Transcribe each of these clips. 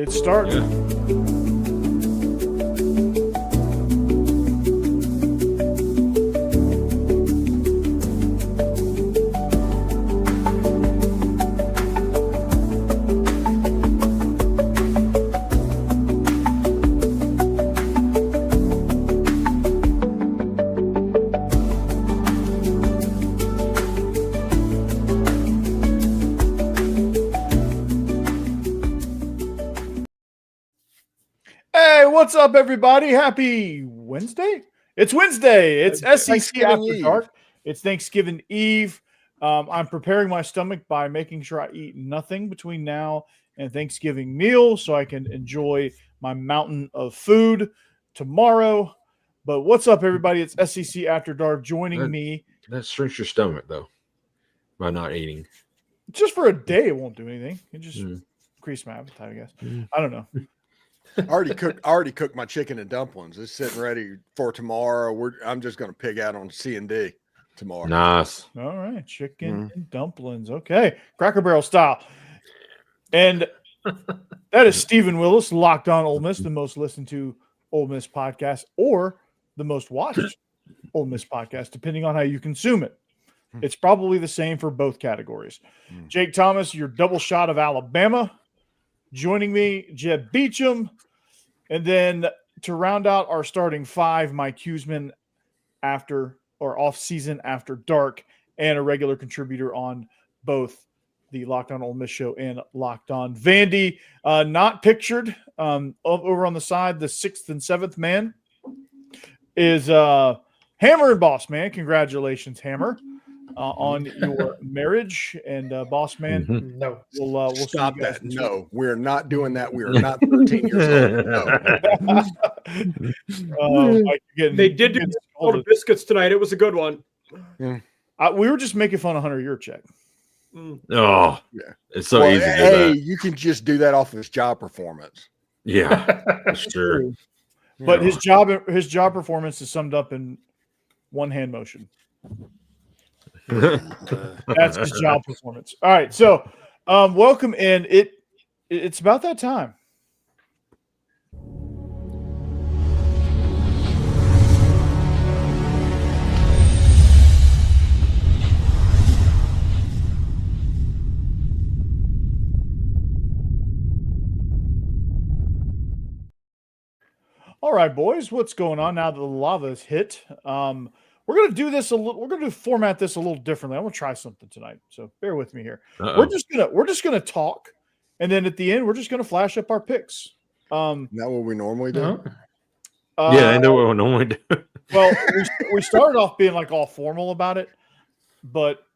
It's starting. Yeah. Hey, what's up, everybody? Happy Wednesday. It's Wednesday. It's SEC After Dark. It's Thanksgiving Eve. I'm preparing my stomach by making sure I eat nothing between now and Thanksgiving meal so I can enjoy my mountain of food tomorrow. But what's up, everybody? It's SEC After Dark. Joining me. That shrinks your stomach, though, by not eating. Just for a day, it won't do anything. It just increase my appetite, I guess. I don't know. I already cooked my chicken and dumplings. It's sitting ready for tomorrow. I'm just going to pig out on C&D tomorrow. Nice. All right, chicken and dumplings. Okay, Cracker Barrel style. And that is Stephen Willis, Locked On Ole Miss, the most listened to Ole Miss podcast, or the most watched Ole Miss podcast, depending on how you consume it. It's probably the same for both categories. Jake Thomas, your double shot of Alabama. Joining me, Jeb Beecham. And then to round out our starting five, Mike Huseman off-season after dark, and a regular contributor on both the Locked On Ole Miss show and Locked On Vandy. Not pictured over on the side, the sixth and seventh man is Hammer and Boss Man. Congratulations, Hammer. On your marriage, and Boss Man, no, we'll stop that. No, we're not doing that. We are not 13 years old. No. They did do all the biscuits tonight. It was a good one. Yeah. We were just making fun of Hunter Yurchek. Oh, yeah, it's so easy. Hey, you can just do that off of his job performance. Yeah, that's true. But his job performance is summed up in one hand motion. That's his job performance. All right, so welcome in. It's about that time. All right, boys, what's going on now that the lava's hit? We're going to do this we're going to format this a little differently. I'm going to try something tonight, so bear with me here. We're just going to talk, and then at the end, we're just going to flash up our picks. Isn't that what we normally do? Yeah, I know what we normally do. Well, we started off being like all formal about it, but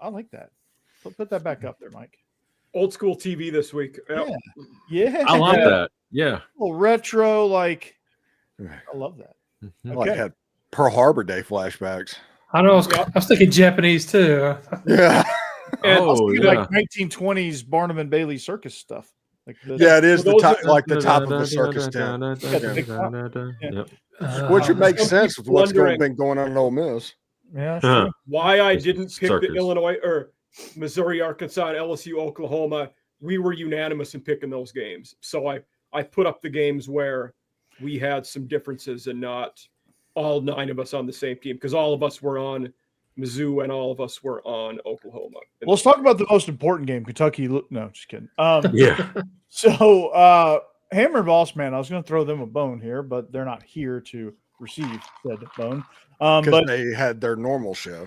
I like that. Put that back up there, Mike. Old school TV this week. Yep. Yeah. I like that. Yeah. A little retro, I love that. I like had Pearl Harbor Day flashbacks. I know. I was thinking Japanese too. Yeah. Like 1920s Barnum and Bailey circus stuff. It is the top of the circus tent. Which would make sense with what's been going on in Ole Miss. Yeah. Sure. Why I didn't pick the Illinois or Missouri, Arkansas, and LSU, Oklahoma. We were unanimous in picking those games. So I put up the games where we had some differences and not all nine of us on the same team, because all of us were on Mizzou and all of us were on Oklahoma. Well, let's talk about the most important game, Kentucky. No, just kidding. Yeah. So Hammer and Boss Man, I was going to throw them a bone here, but they're not here to receive said bone. Because they had their normal show.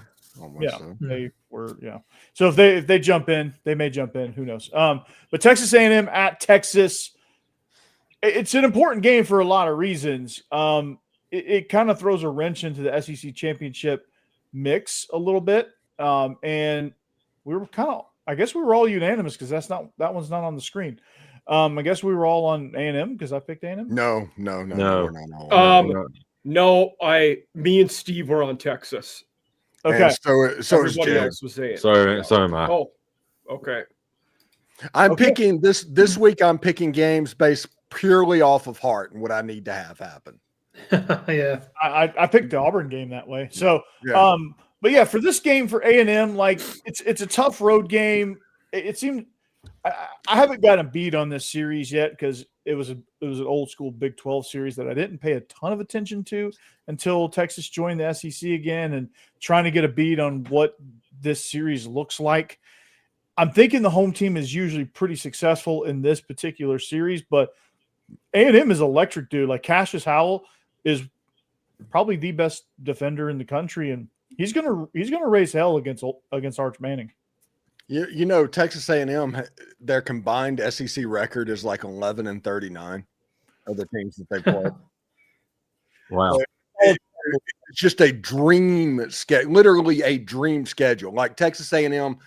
They were. Yeah. So if they jump in, they may jump in. Who knows? But Texas A&M at Texas, it's an important game for a lot of reasons. It kind of throws a wrench into the SEC championship mix a little bit. And we were I guess we were all unanimous because that one's not on the screen. I guess we were all on A&M because I picked A&M. No. Me and Steve were on Texas. Okay. And so everybody else was saying. Sorry, Matt. Oh, okay. I'm picking this week. I'm picking games based purely off of heart and what I need to have happen. Yeah, I picked the Auburn game that way. So, but yeah, for this game for A&M, it's a tough road game. It seemed I haven't gotten a beat on this series yet because it was an old school Big 12 series that I didn't pay a ton of attention to until Texas joined the SEC again, and trying to get a beat on what this series looks like. I'm thinking the home team is usually pretty successful in this particular series, but A&M is electric, dude. Like Cassius Howell is probably the best defender in the country, and he's gonna raise hell against Arch Manning. You know, Texas A&M, their combined SEC record is like 11-39 of the teams that they play. Wow. It's just a dream schedule, literally a dream schedule. Like Texas A&M,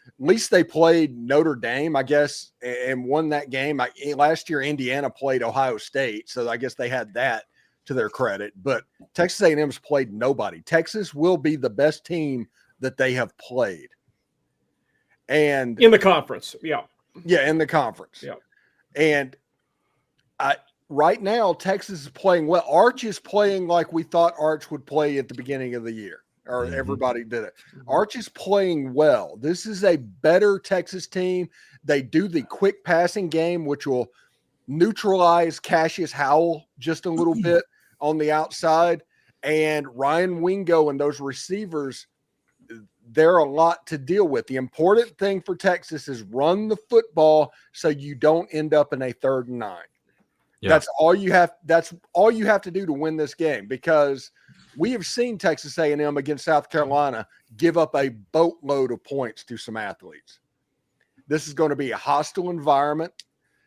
at least they played Notre Dame, I guess, and won that game. Last year, Indiana played Ohio State, so I guess they had that to their credit. But Texas A&M's played nobody. Texas will be the best team that they have played. And in the conference, in the conference, and right now Texas is playing well. Arch is playing like we thought Arch would play at the beginning of the year, or everybody did it. Arch is playing well. This is a better Texas team. They do the quick passing game, which will neutralize Cassius Howell just a little bit on the outside, and Ryan Wingo and those receivers. They're a lot to deal with. The important thing for Texas is run the football so you don't end up in a 3rd and 9. Yeah. That's all you have to do to win this game, because we have seen Texas A&M against South Carolina give up a boatload of points to some athletes. This is going to be a hostile environment.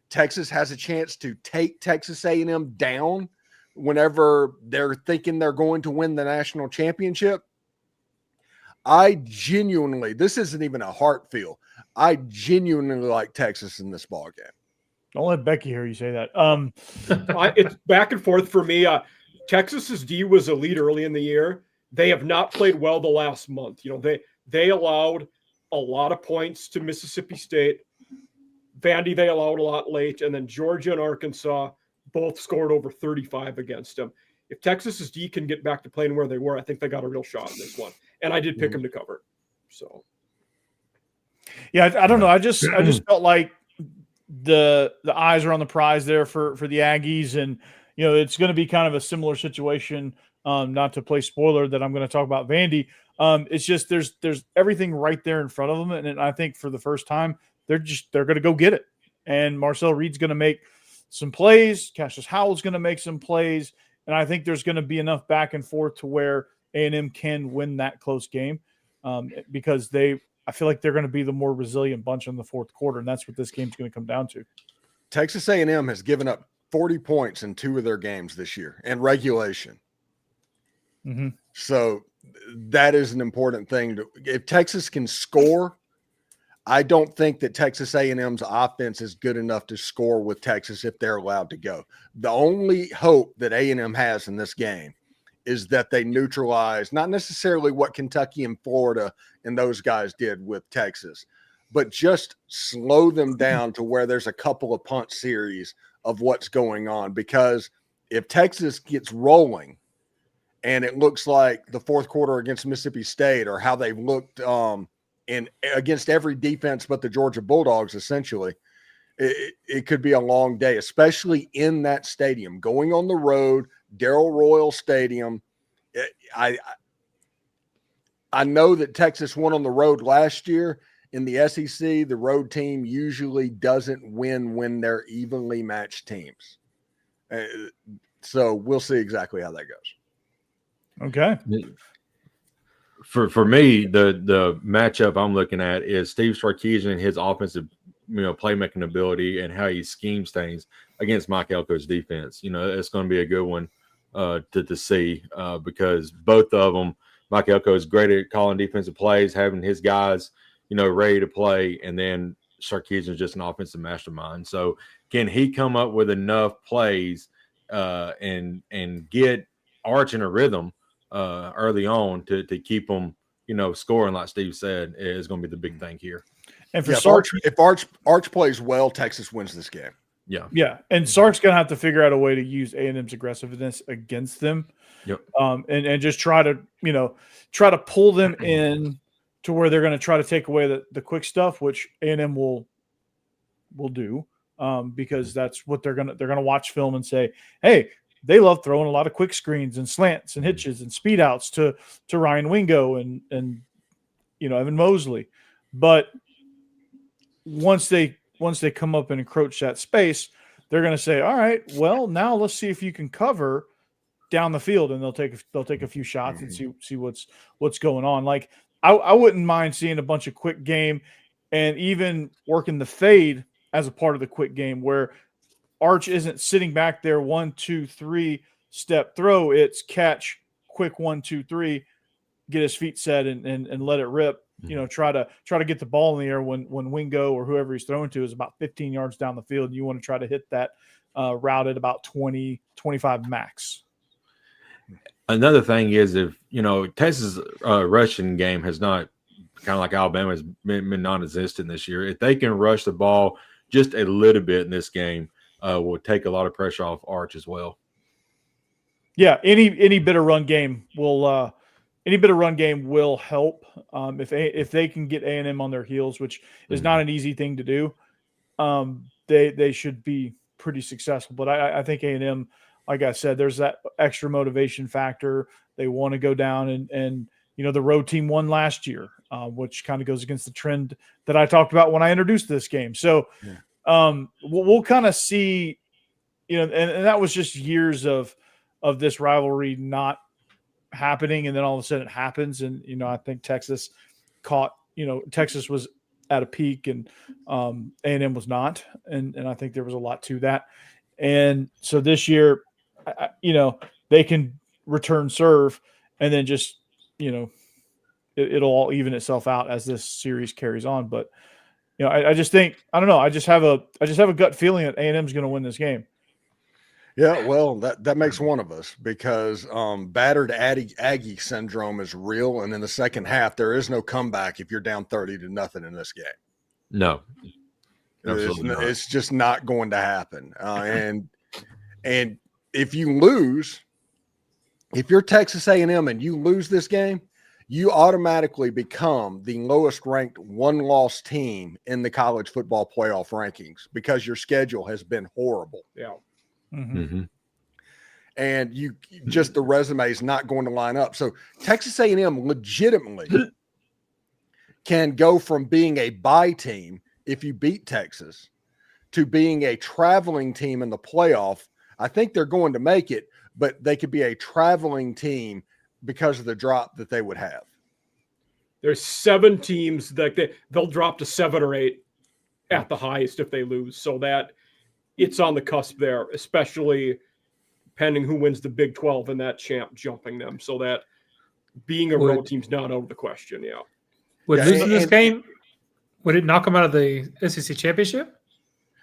Texas has a chance to take Texas A&M down whenever they're thinking they're going to win the national championship. I genuinely, this isn't even a heart feel. I genuinely like Texas in this ball game. Don't let Becky hear you say that. It's back and forth for me. Texas's D was elite early in the year. They have not played well the last month. You know, they allowed a lot of points to Mississippi State. Vandy, they allowed a lot late. And then Georgia and Arkansas both scored over 35 against them. If Texas's D can get back to playing where they were, I think they got a real shot in this one. And I did pick them to cover. So, yeah, I don't know. I just felt like the eyes are on the prize there for the Aggies, and you know it's going to be kind of a similar situation. Not to play spoiler that I'm going to talk about Vandy. It's just there's everything right there in front of them, and I think for the first time they're going to go get it. And Marcel Reed's going to make some plays. Cassius Howell's going to make some plays, and I think there's going to be enough back and forth to where A&M can win that close game because I feel like they're going to be the more resilient bunch in the fourth quarter, and that's what this game's going to come down to. Texas A&M has given up 40 points in 2 of their games this year in regulation. Mm-hmm. So that is an important thing. If Texas can score, I don't think that Texas A&M's offense is good enough to score with Texas if they're allowed to go. The only hope that A&M has in this game is that they neutralize not necessarily what Kentucky and Florida and those guys did with Texas, but just slow them down to where there's a couple of punt series of what's going on. Because if Texas gets rolling and it looks like the fourth quarter against Mississippi State or how they've looked in against every defense but the Georgia Bulldogs, essentially, it could be a long day, especially in that stadium. Going on the road, Darrell Royal Stadium. I know that Texas won on the road last year in the SEC. The road team usually doesn't win when they're evenly matched teams. So we'll see exactly how that goes. Okay. For me, the matchup I'm looking at is Steve Sarkisian and his offensive, playmaking ability and how he schemes things against Mike Elko's defense. It's going to be a good one to see because both of them, Mike Elko is great at calling defensive plays, having his guys, ready to play, and then Sarkisian is just an offensive mastermind. So can he come up with enough plays and get Arch in a rhythm early on to keep them, scoring, like Steve said, is going to be the big thing here. And for if Arch plays well, Texas wins this game. Yeah. And Sark's going to have to figure out a way to use A&M's aggressiveness against them. Yep. And just try to pull them in to where they're going to try to take away the quick stuff, which A&M will will do, because that's what they're gonna watch film and say, hey, they love throwing a lot of quick screens and slants and hitches and speed outs to Ryan Wingo and Evan Mosley. But once they come up and encroach that space, they're going to say, all right, well, now let's see if you can cover down the field, and they'll take a few shots and see what's going on. Like I wouldn't mind seeing a bunch of quick game and even working the fade as a part of the quick game, where Arch isn't sitting back there 1, 2, 3 step throw. It's catch, quick 1, 2, 3, get his feet set and let it rip. Try to get the ball in the air when Wingo or whoever he's throwing to is about 15 yards down the field. You want to try to hit that route at about 20, 25 max. Another thing is, if Texas rushing game has not, kind of like Alabama, has been non-existent this year. If they can rush the ball just a little bit in this game, will take a lot of pressure off Arch as well. Yeah, any bit of run game will help. If they can get A&M on their heels, which is not an easy thing to do, they should be pretty successful. But I think A&M, like I said, there's that extra motivation factor. They want to go down and the road team won last year, which kind of goes against the trend that I talked about when I introduced this game. So we'll kind of see, and that was just years of this rivalry not happening, and then all of a sudden it happens. And I think Texas Texas was at a peak, and A&M was not, and I think there was a lot to that. And so this year, they can return serve, and then just it'll all even itself out as this series carries on. But I just think, I don't know, I just have a gut feeling that A&M is going to win this game. Yeah, well, that makes one of us, because battered Aggie syndrome is real, and in the second half, there is no comeback if you're down 30-0 in this game. No, absolutely not. It's just not going to happen. And if you lose, if you're Texas A&M and you lose this game, you automatically become the lowest ranked one-loss team in the college football playoff rankings, because your schedule has been horrible. Yeah. Mm-hmm. And the resume is not going to line up. So Texas A&M legitimately can go from being a bye team if you beat Texas to being a traveling team in the playoff. I think they're going to make it, but they could be a traveling team because of the drop that they would have. There's 7 teams that they'll drop to 7 or 8 at the highest if they lose. So that it's on the cusp there, especially pending who wins the Big 12 and that champ jumping them. So that being a road team's not out of the question. Yeah. Would losing this game, would it knock them out of the SEC championship?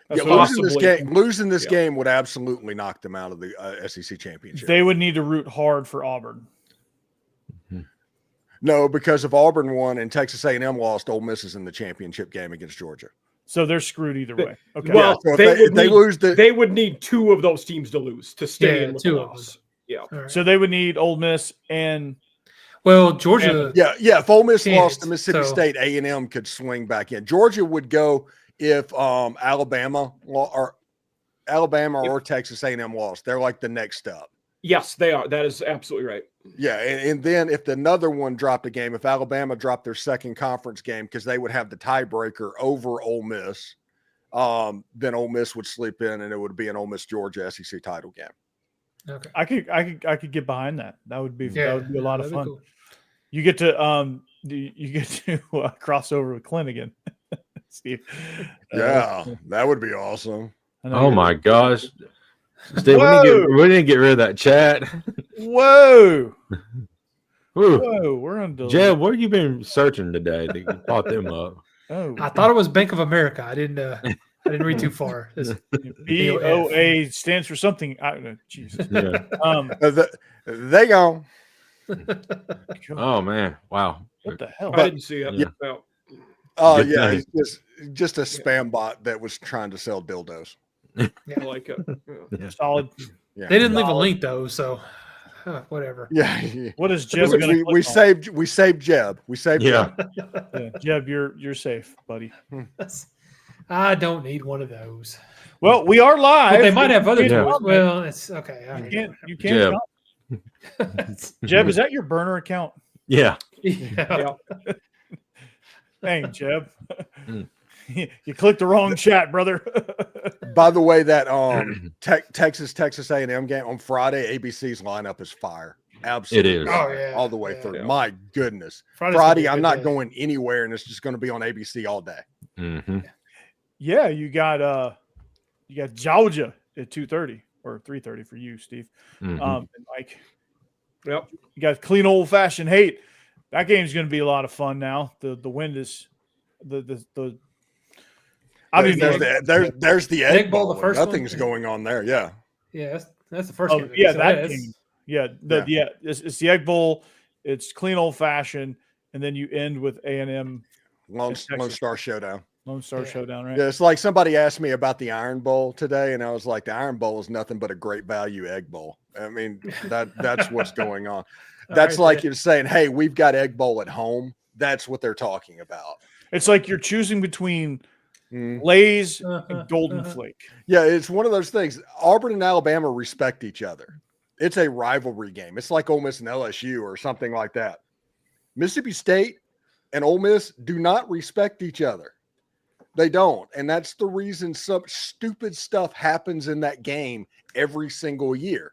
Losing this game would absolutely knock them out of the SEC championship. They would need to root hard for Auburn. No, because if Auburn won and Texas A&M lost, Ole Miss is in the championship game against Georgia. So they're screwed either way. Okay. Well, so they would need 2 of those teams to lose to stay in with 2 loss. Yeah. Right. So they would need Ole Miss and Georgia. If Ole Miss lost to Mississippi State, A&M could swing back in. Georgia would go if Alabama or Texas A&M lost. They're like the next step. Yes, they are. That is absolutely right. Yeah, and then if another one dropped a game, if Alabama dropped their second conference game, because they would have the tiebreaker over Ole Miss, then Ole Miss would sleep in, and it would be an Ole Miss Georgia SEC title game. Okay, I could get behind that. That would be a lot of fun. Cool. You get to cross over with Clint again, Steve. That would be awesome. Oh my gosh. Steve, we need to get rid of that chat. Whoa. We're on delay. Jeb, what have you been searching today to pop them up? Oh, I thought it was Bank of America. I didn't read too far. BOA stands for something. I don't know. Jesus. Yeah. They gone. Oh man. Wow. What the hell? I didn't see it. Yeah. Oh yeah, it's just a spam bot that was trying to sell dildos. I like it. Yeah. Solid. Yeah. They didn't leave a link though, so whatever. Yeah. What is Jeb going to? We saved Jeb. We saved Jeb. Yeah, Jeb, you're safe, buddy. I don't need one of those. Well, we are live. But they might have other Yeah. toys. Well, it's okay. All right. You can't Jeb. count. Jeb, is that your burner account? Yeah. Yeah. Dang, Jeb. Mm. You clicked the wrong chat, brother. By the way, that Texas A&M game on Friday, ABC's lineup is fire. Absolutely. It is. Oh, yeah. All the way through. Yeah. My goodness. Friday's gonna be Friday, a I'm good not day. going anywhere, and it's just going to be on ABC all day. Mm-hmm. Yeah, you got Georgia at 2:30 or 3:30 for you, Steve. Mm-hmm. And Mike. Yep. You got clean old fashioned hate. That game's going to be a lot of fun now. The wind is the I mean, There's the Egg Egg Bowl, Bowl. the first one? Nothing's going on there. Yeah. Yeah, that's the first game. yeah, So that it's- game. Yeah, it's the Egg Bowl. It's clean old fashioned, and then you end with A&M Lone Texas. Star Showdown. Lone Star Yeah. Showdown, right? Yeah, it's like somebody asked me about the Iron Bowl today, and I was like, the Iron Bowl is nothing but a great value Egg Bowl. I mean, that's what's going on. That's All right, like you're saying, hey, we've got Egg Bowl at home. That's what they're talking about. It's like you're choosing between Mm. Lay's and Golden Flake. Yeah, it's one of those things. Auburn and Alabama respect each other. It's a rivalry game. It's like Ole Miss and LSU or something like that. Mississippi State and Ole Miss do not respect each other. They don't. And that's the reason some stupid stuff happens in that game every single year.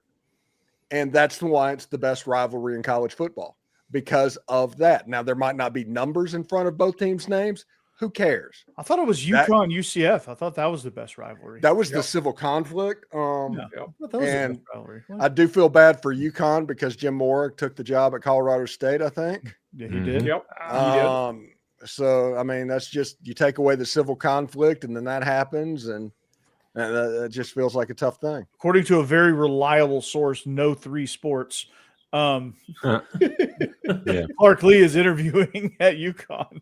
And that's why it's the best rivalry in college football, because of that. Now, there might not be numbers in front of both teams' names. Who cares? I thought it was UConn UCF. I thought that was the best rivalry. That was the civil conflict. Yeah. I thought that was the and best rivalry. I do feel bad for UConn because Jim Moore took the job at Colorado State, I think. Yeah, he did. Yep. So, I mean, that's just, you take away the civil conflict and then that happens. And it just feels like a tough thing. According to a very reliable source, No 3 Sports, Yeah. Clark Lee is interviewing at UConn.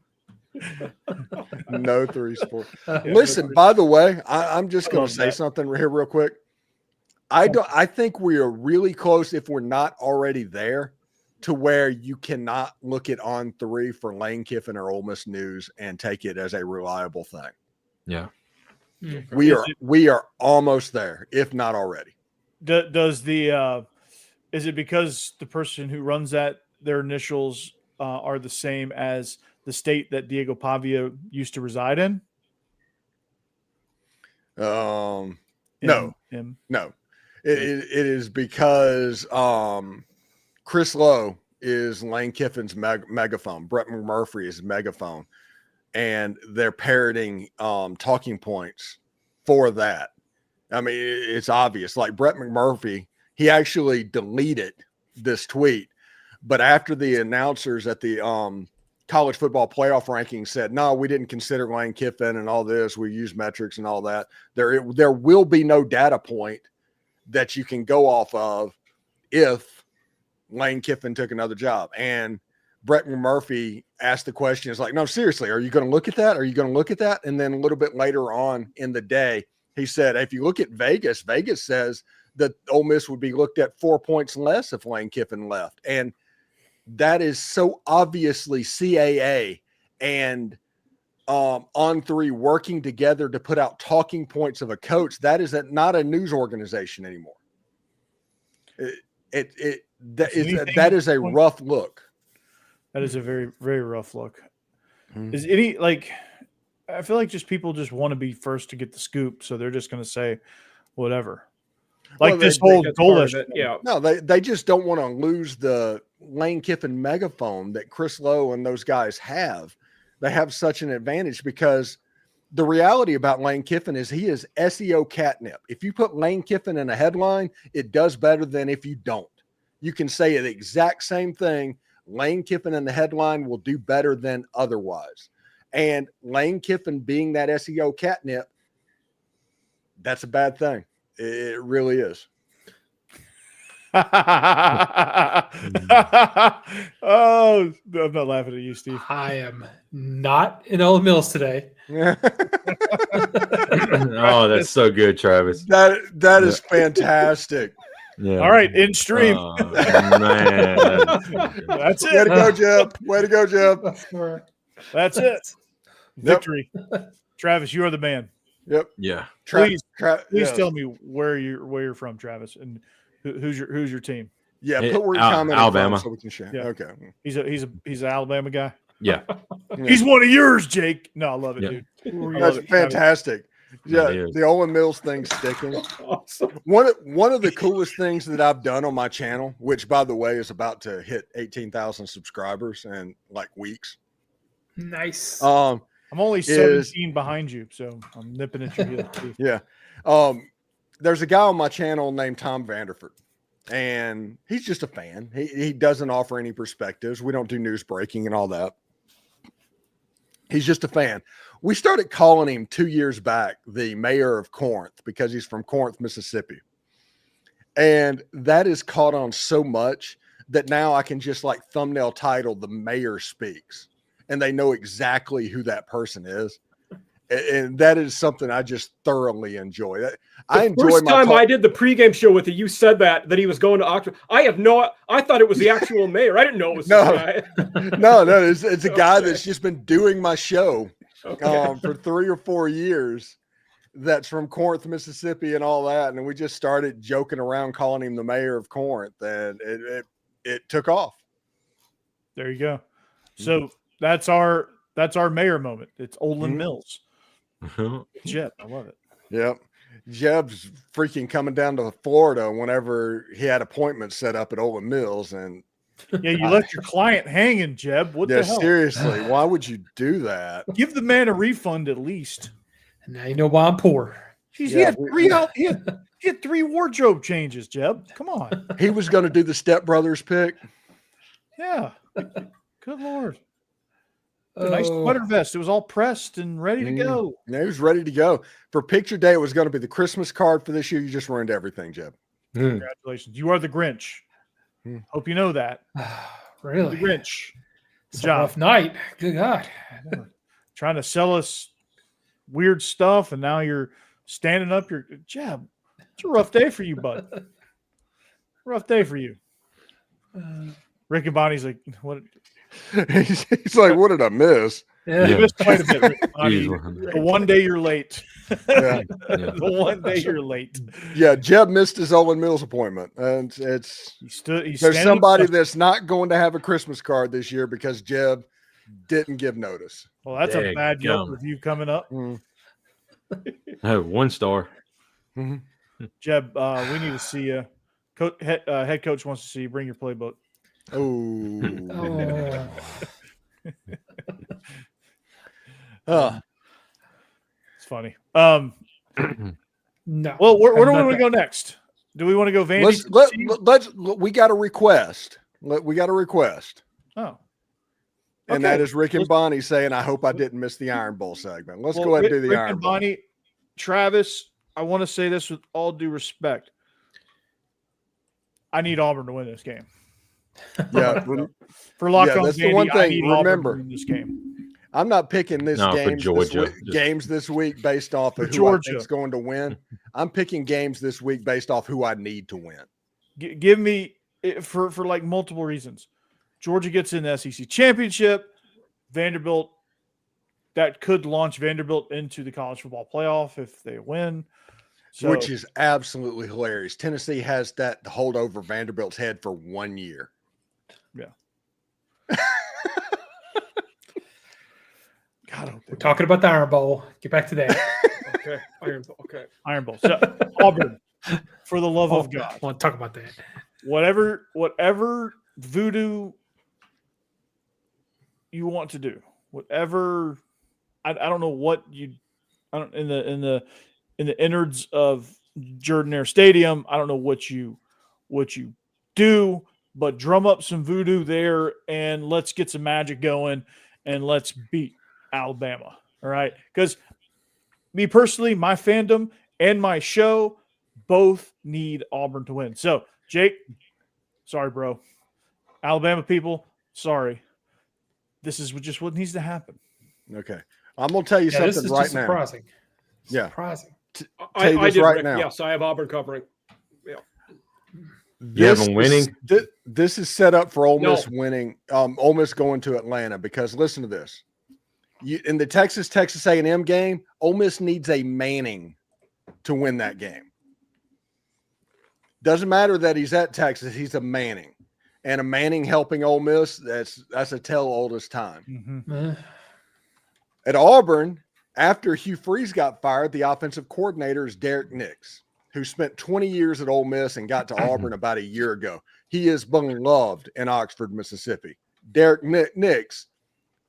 No 3 sport. Listen, by the way, I'm just going love to say that. something here real quick. I think we are really close, if we're not already there, to where you cannot look at On 3 for Lane Kiffin or Ole Miss news and take it as a reliable thing. Yeah. We are almost there, if not already. Does the is it because the person who runs that, their initials are the same as the state that Diego Pavia used to reside in? No. Him. No, it is because Chris Lowe is Lane Kiffin's megaphone. Brett McMurphy is megaphone, and they're parroting talking points for that. I mean, it's obvious. Like Brett McMurphy, he actually deleted this tweet, but after the announcers at the college football playoff rankings said, no, we didn't consider Lane Kiffin and all this. We use metrics and all that. There will be no data point that you can go off of if Lane Kiffin took another job. And Brett McMurphy asked the question, it's like, no, seriously, are you going to look at that? Are you going to look at that? And then a little bit later on in the day, he said, if you look at Vegas, Vegas says that Ole Miss would be looked at 4 points less if Lane Kiffin left. And that is so obviously CAA and On 3 working together to put out talking points of a coach. That is not a news organization anymore. That is a rough look. That is a very, very rough look. Mm-hmm. Is I feel like just people just want to be first to get the scoop, so they're just going to say whatever. Like Well, this they- whole That's part Golesh. of it. Yeah. No, they just don't want to lose the Lane Kiffin megaphone that Chris Lowe and those guys have. They have such an advantage because the reality about Lane Kiffin is he is SEO catnip. If you put Lane Kiffin in a headline, it does better than if you don't. You can say the exact same thing. Lane Kiffin in the headline will do better than otherwise. And Lane Kiffin being that SEO catnip, that's a bad thing. It really is. Oh, I'm not laughing at you, Steve. I am not in Ole Mills today. Oh, that's so good, Travis. That is fantastic. Yeah. All right, in stream. Man. That's Way to it. go, Jeb. Way to go, Jeb. That's it. Victory. Travis, you are the man. Yep. Yeah. Please yes. tell me where you're from, Travis, and who's your team. Yeah, put where you're commenting Alabama. from so we can share. Yeah. Okay. He's an Alabama guy. Yeah. He's one of yours, Jake. No, I love it, dude. That's fantastic. Yeah, the Olin Mills thing's sticking. Awesome. One of the coolest things that I've done on my channel, which by the way is about to hit 18,000 subscribers in like weeks. Nice. I'm only 17 behind you, so I'm nipping at your heels. Yeah. There's a guy on my channel named Tom Vanderford, and he's just a fan. He doesn't offer any perspectives. We don't do news breaking and all that. He's just a fan. We started calling him 2 years back the mayor of Corinth because he's from Corinth, Mississippi. And that is caught on so much that now I can just like thumbnail title The Mayor Speaks, and they know exactly who that person is. And that is something I just thoroughly enjoy. I first time I did the pregame show with you said that he was going to Oxford. I thought it was the actual mayor. I didn't know it was this guy. No, it's a guy that's just been doing my show for 3 or 4 years. That's from Corinth, Mississippi, and all that. And we just started joking around, calling him the mayor of Corinth, and it took off. There you go. So that's our mayor moment. It's Olin Mills. Jeb, I love it. Yep. Jeb's freaking coming down to Florida whenever he had appointments set up at Olin Mills, and yeah, you left your client hanging, Jeb. What the hell? Seriously, why would you do that? Give the man a refund at least. And now you know why I'm poor. Jeez, he had 3 wardrobe changes, Jeb. Come on. He was going to do the Step Brothers pick. Yeah. Good Lord. A nice sweater vest. It was all pressed and ready to go. Yeah, he was ready to go. For picture day, it was going to be the Christmas card for this year. You just ruined everything, Jeb. Congratulations. You are the Grinch. Hope you know that. Really? The Grinch. It's a rough night. Good God. Trying to sell us weird stuff, and now you're standing up. Jeb, it's a rough day for you, bud. Rough day for you. Rick and Bonnie's like, what? He's like, what did I miss? Yeah. You missed quite a bit, Rick and Bonnie. One day you're late. Yeah. One day you're late. Yeah, Jeb missed his Olin Mills appointment, and there's somebody that's not going to have a Christmas card this year because Jeb didn't give notice. Well, that's a bad Yelp review coming up. I have 1 star. Jeb, we need to see you. Head coach wants to see you. Bring your playbook. It's funny. No. Well, where do we want to go next? Do we want to go Vandy? We got a request. We got a request. Oh. And that is Rick and Bonnie saying, I hope I didn't miss the Iron Bowl segment. Let's go ahead and do the Iron Bowl. Bonnie, Travis, I want to say this with all due respect. I need Auburn to win this game. Yeah. For Locked On that's Vandy, the one thing. I need Remember, Auburn to win this game. I'm not picking games this week based off of who I think's going to win. I'm picking games this week based off who I need to win. Give me for like multiple reasons. Georgia gets in the SEC championship. Vanderbilt, that could launch Vanderbilt into the college football playoff if they win. Which is absolutely hilarious. Tennessee has that hold over Vanderbilt's head for 1 year. Yeah. God, we're talking about the Iron Bowl. Get back to that. Okay. Iron Bowl. Okay. Iron Bowl. So, Auburn, for the love of God. I want to talk about that. Whatever voodoo you want to do, whatever I don't know what you in the innards of Jordan-Hare Stadium, I don't know what you do, but drum up some voodoo there and let's get some magic going and let's beat Alabama. All right. Because me personally, my fandom and my show both need Auburn to win. So, Jake, sorry, bro. Alabama people, sorry. This is just what needs to happen. Okay. I'm going to tell you something this is right just now. Surprising. Yeah. Surprising. I did, right Rick. now. Yes, I have Auburn covering. Yeah. You have them winning? This is set up for Ole Miss winning. Ole Miss going to Atlanta because listen to this. in the Texas A&M game, Ole Miss needs a Manning to win that game. Doesn't matter that he's at Texas, he's a Manning. And a Manning helping Ole Miss, that's a tell old as time. Mm-hmm. At Auburn, after Hugh Freeze got fired, the offensive coordinator is Derek Nix, who spent 20 years at Ole Miss and got to Auburn about a year ago. He is beloved in Oxford, Mississippi. Derek Nix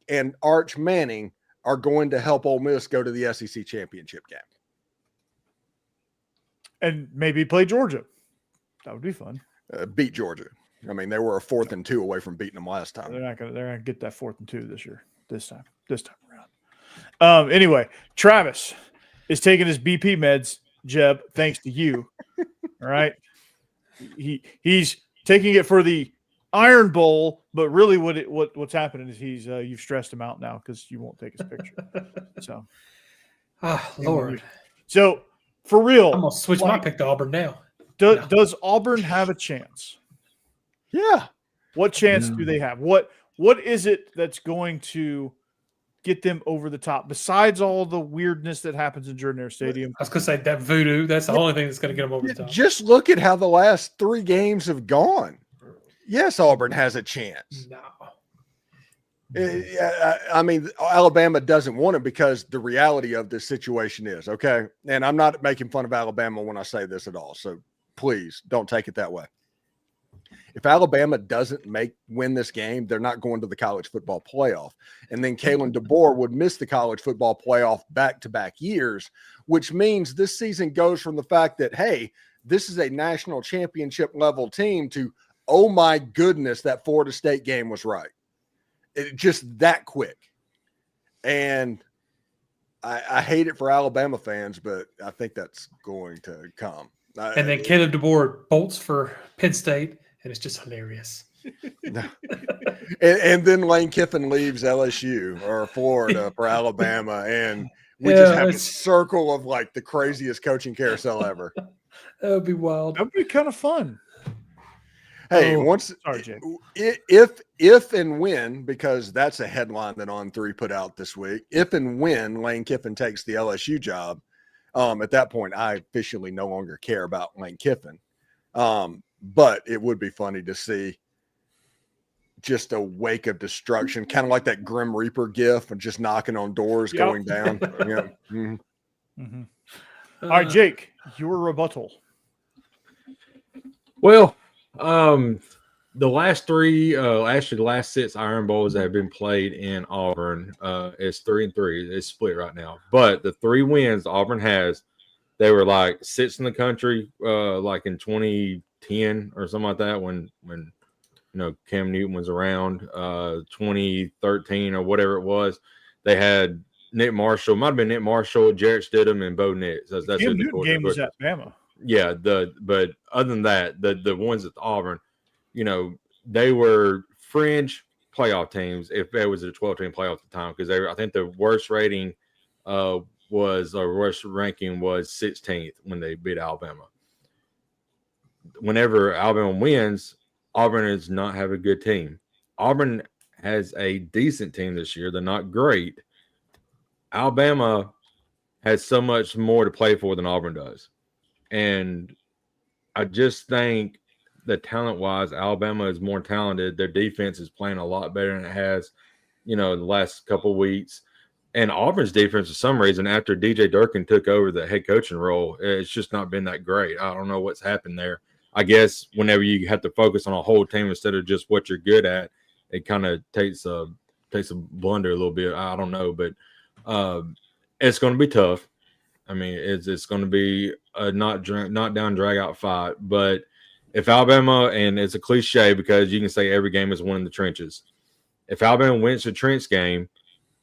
and Arch Manning are going to help Ole Miss go to the SEC championship game. And maybe play Georgia. That would be fun. Beat Georgia. I mean, they were a 4th and 2 away from beating them last time. They're gonna get that 4th and 2 this time around. Anyway, Travis is taking his BP meds, Jeb, thanks to you. All right. He's taking it for the Iron Bowl, but really what's happening is you've stressed him out now because you won't take his picture. So Lord. So for real, I'm gonna switch my pick to Auburn now. Does Auburn have a chance? Yeah. What chance do they have? What is it that's going to get them over the top besides all the weirdness that happens in Jordan Stadium? I was going to say that voodoo. That's the only thing that's going to get them over the top. Just look at how the last 3 games have gone. Yes, Auburn has a chance. No. I mean, Alabama doesn't want it because the reality of this situation is, okay, and I'm not making fun of Alabama when I say this at all, so please don't take it that way. If Alabama doesn't win this game, they're not going to the college football playoff. And then Kalen DeBoer would miss the college football playoff back-to-back years, which means this season goes from the fact that, hey, this is a national championship level team to, oh my goodness, that Florida State game was right. It just that quick. And I hate it for Alabama fans, but I think that's going to come. And then Caleb DeBoer bolts for Penn State, and it's just hilarious. and then Lane Kiffin leaves LSU or Florida for Alabama, and we just have a circle of like the craziest coaching carousel ever. That would be wild. That would be kind of fun. Hey, if and when, because that's a headline that On3 put out this week, if and when Lane Kiffin takes the LSU job, at that point, I officially no longer care about Lane Kiffin. But it would be funny to see just a wake of destruction, kind of like that Grim Reaper gif and just knocking on doors going down. Yeah. Mm-hmm. Mm-hmm. All right, Jake, your rebuttal. Well, the last 3, actually the last 6 Iron Bowls that have been played in Auburn is 3-3. It's split right now. But the 3 wins Auburn has, they were like 6th in the country, like in 2010 or something like that when Cam Newton was around, 2013 or whatever it was. They had Nick Marshall, might have been Nick Marshall, Jarrett Stidham, and Bo Nix. That's Cam Newton game was at Bama. Yeah, but other than that, the ones at Auburn, they were fringe playoff teams if there was a 12-team playoff at the time, because I think the worst rating worst ranking was 16th when they beat Alabama. Whenever Alabama wins, Auburn does not have a good team. Auburn has a decent team this year. They're not great. Alabama has so much more to play for than Auburn does. And I just think that talent-wise, Alabama is more talented. Their defense is playing a lot better than it has, the last couple of weeks. And Auburn's defense, for some reason, after DJ Durkin took over the head coaching role, it's just not been that great. I don't know what's happened there. I guess whenever you have to focus on a whole team instead of just what you're good at, it kind of takes a blunder a little bit. I don't know, but it's going to be tough. I mean, it's going to be a not down, drag out fight. But if Alabama, and it's a cliche because you can say every game is won in the trenches. If Alabama wins the trench game,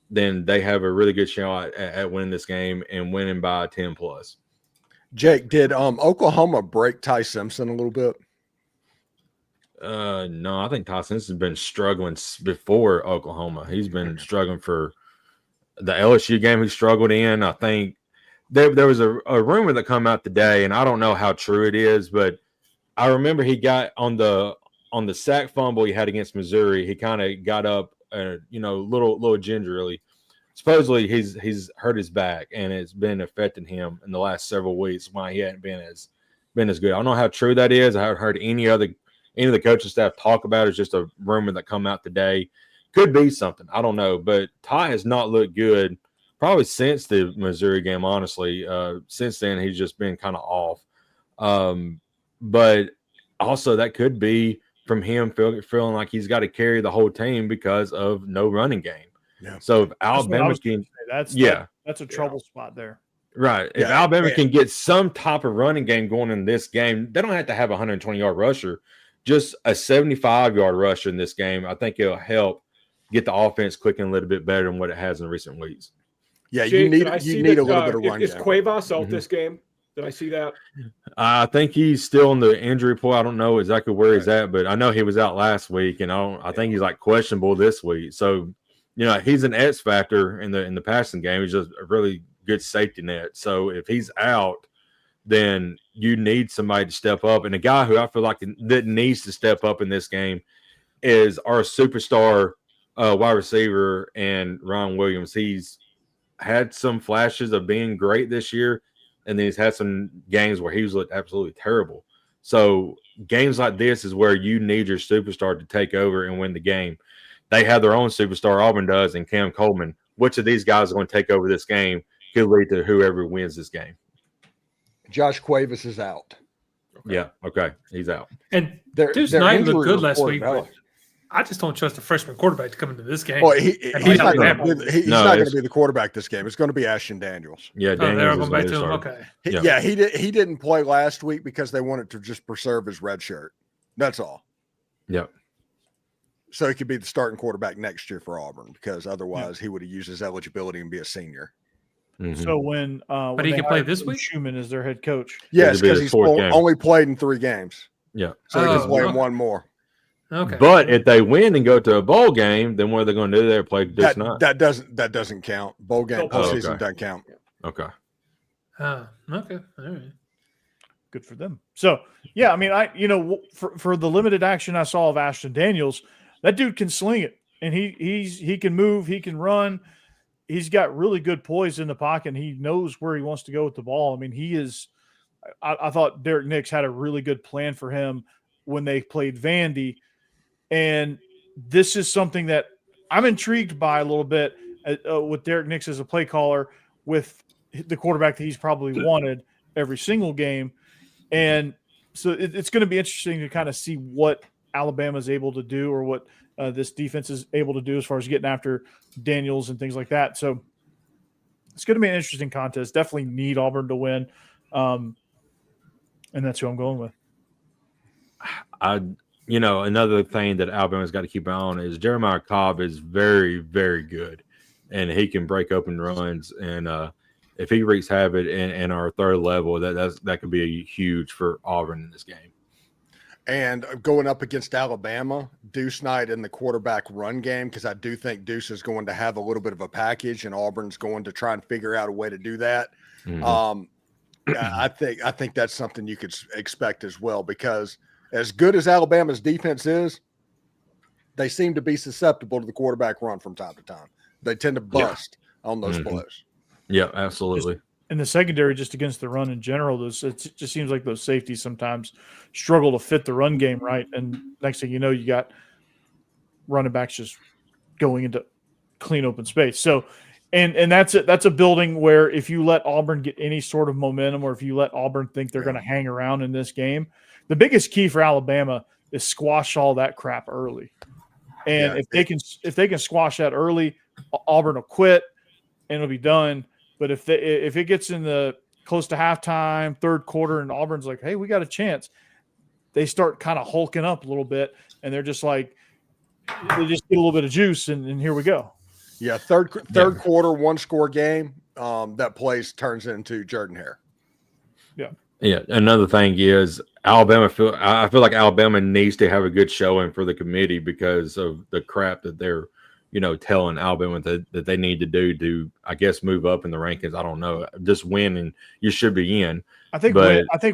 then they have a really good shot at winning this game and winning by 10 plus. Jake, did Oklahoma break Ty Simpson a little bit? No, I think Ty Simpson's been struggling before Oklahoma. He's been struggling for the LSU game he struggled in. I think there was a rumor that come out today, and I don't know how true it is, but I remember he got on the sack fumble he had against Missouri. He kind of got up, little gingerly. supposedly he's hurt his back, and it's been affecting him in the last several weeks. Why he hadn't been as good. I don't know how true that is. I haven't heard any of the coaching staff talk about it. It's just a rumor that come out today. Could be something. I don't know. But Ty has not looked good probably since the Missouri game, honestly. Since then, he's just been kind of off. But also that could be from him feeling like he's got to carry the whole team because of no running game. Yeah. So if Alabama can – that's a trouble spot there. Right. If Alabama can get some type of running game going in this game, they don't have to have a 120-yard rusher. Just a 75-yard rusher in this game, I think it'll help get the offense clicking a little bit better than what it has in recent weeks. Yeah, Jake, you need a little bit of run game. Is Cuevas out this game? Did I see that? I think he's still in the injury report. I don't know exactly where he's at, but I know he was out last week, and I think he's like questionable this week. So, he's an X factor in the passing game. He's just a really good safety net. So if he's out, then you need somebody to step up. And a guy who I feel like that needs to step up in this game is our superstar wide receiver and Ryan Williams. He's had some flashes of being great this year, and then he's had some games where he's looked absolutely terrible. So games like this is where you need your superstar to take over and win the game. They have their own superstar, Auburn does, and Cam Coleman. Which of these guys are going to take over this game could lead to whoever wins this game. Josh Cuevas is out. Okay. Yeah, okay. He's out. And Deuce Knight looked good last week, but I just don't trust a freshman quarterback to come into this game. Well, he's not going to be the quarterback this game. It's going to be Ashton Daniels. Yeah, Daniels back to him. Okay. He didn't play last week because they wanted to just preserve his red shirt. That's all. Yep. So he could be the starting quarterback next year for Auburn because otherwise he would have used his eligibility and be a senior. Mm-hmm. So but he can play this week? Schumann is their head coach. Yes, because he's only played in 3 games. Yeah. So he can play in 1 more. Okay. But if they win and go to a bowl game, then what are they going to do there? Play this night? That doesn't count. Bowl game postseason doesn't count. Okay. Okay. All right. Good for them. So yeah, I mean, for the limited action I saw of Ashton Daniels, that dude can sling it, and he can move, he can run. He's got really good poise in the pocket. And he knows where he wants to go with the ball. I mean, he is. I thought Derek Nix had a really good plan for him when they played Vandy, and this is something that I'm intrigued by a little bit with Derek Nix as a play caller, with the quarterback that he's probably wanted every single game, and so it's going to be interesting to kind of see what Alabama is able to do, or what this defense is able to do as far as getting after Daniels and things like that. So it's going to be an interesting contest. Definitely need Auburn to win. And that's who I'm going with. Another thing that Alabama's got to keep an eye on is Jeremiah Cobb is very, very good, and he can break open runs. And if he wreaks havoc in our third level, that could be huge for Auburn in this game. And going up against Alabama, Deuce Knight in the quarterback run game, because I do think Deuce is going to have a little bit of a package, and Auburn's going to try and figure out a way to do that. Mm-hmm. I think that's something you could expect as well, because as good as Alabama's defense is, they seem to be susceptible to the quarterback run from time to time. They tend to bust on those plays. Yeah, absolutely. In the secondary, just against the run in general, it just seems like those safeties sometimes struggle to fit the run game right. And next thing you know, you got running backs just going into clean open space. So, and that's a building where if you let Auburn get any sort of momentum, or if you let Auburn think they're going to hang around in this game, the biggest key for Alabama is squash all that crap early. And if they can squash that early, Auburn will quit and it'll be done. But if it gets in the close to halftime, third quarter, and Auburn's like, hey, we got a chance, they start kind of hulking up a little bit, and they're just like, they just get a little bit of juice, and here we go. Yeah, third quarter, 1-score game, that place turns into Jordan Hare. Yeah. Yeah. Another thing is Alabama. I feel like Alabama needs to have a good showing for the committee because of the crap that they're telling Alabama that they need to do to, I guess, move up in the rankings. I don't know. Just win and you should be in. I think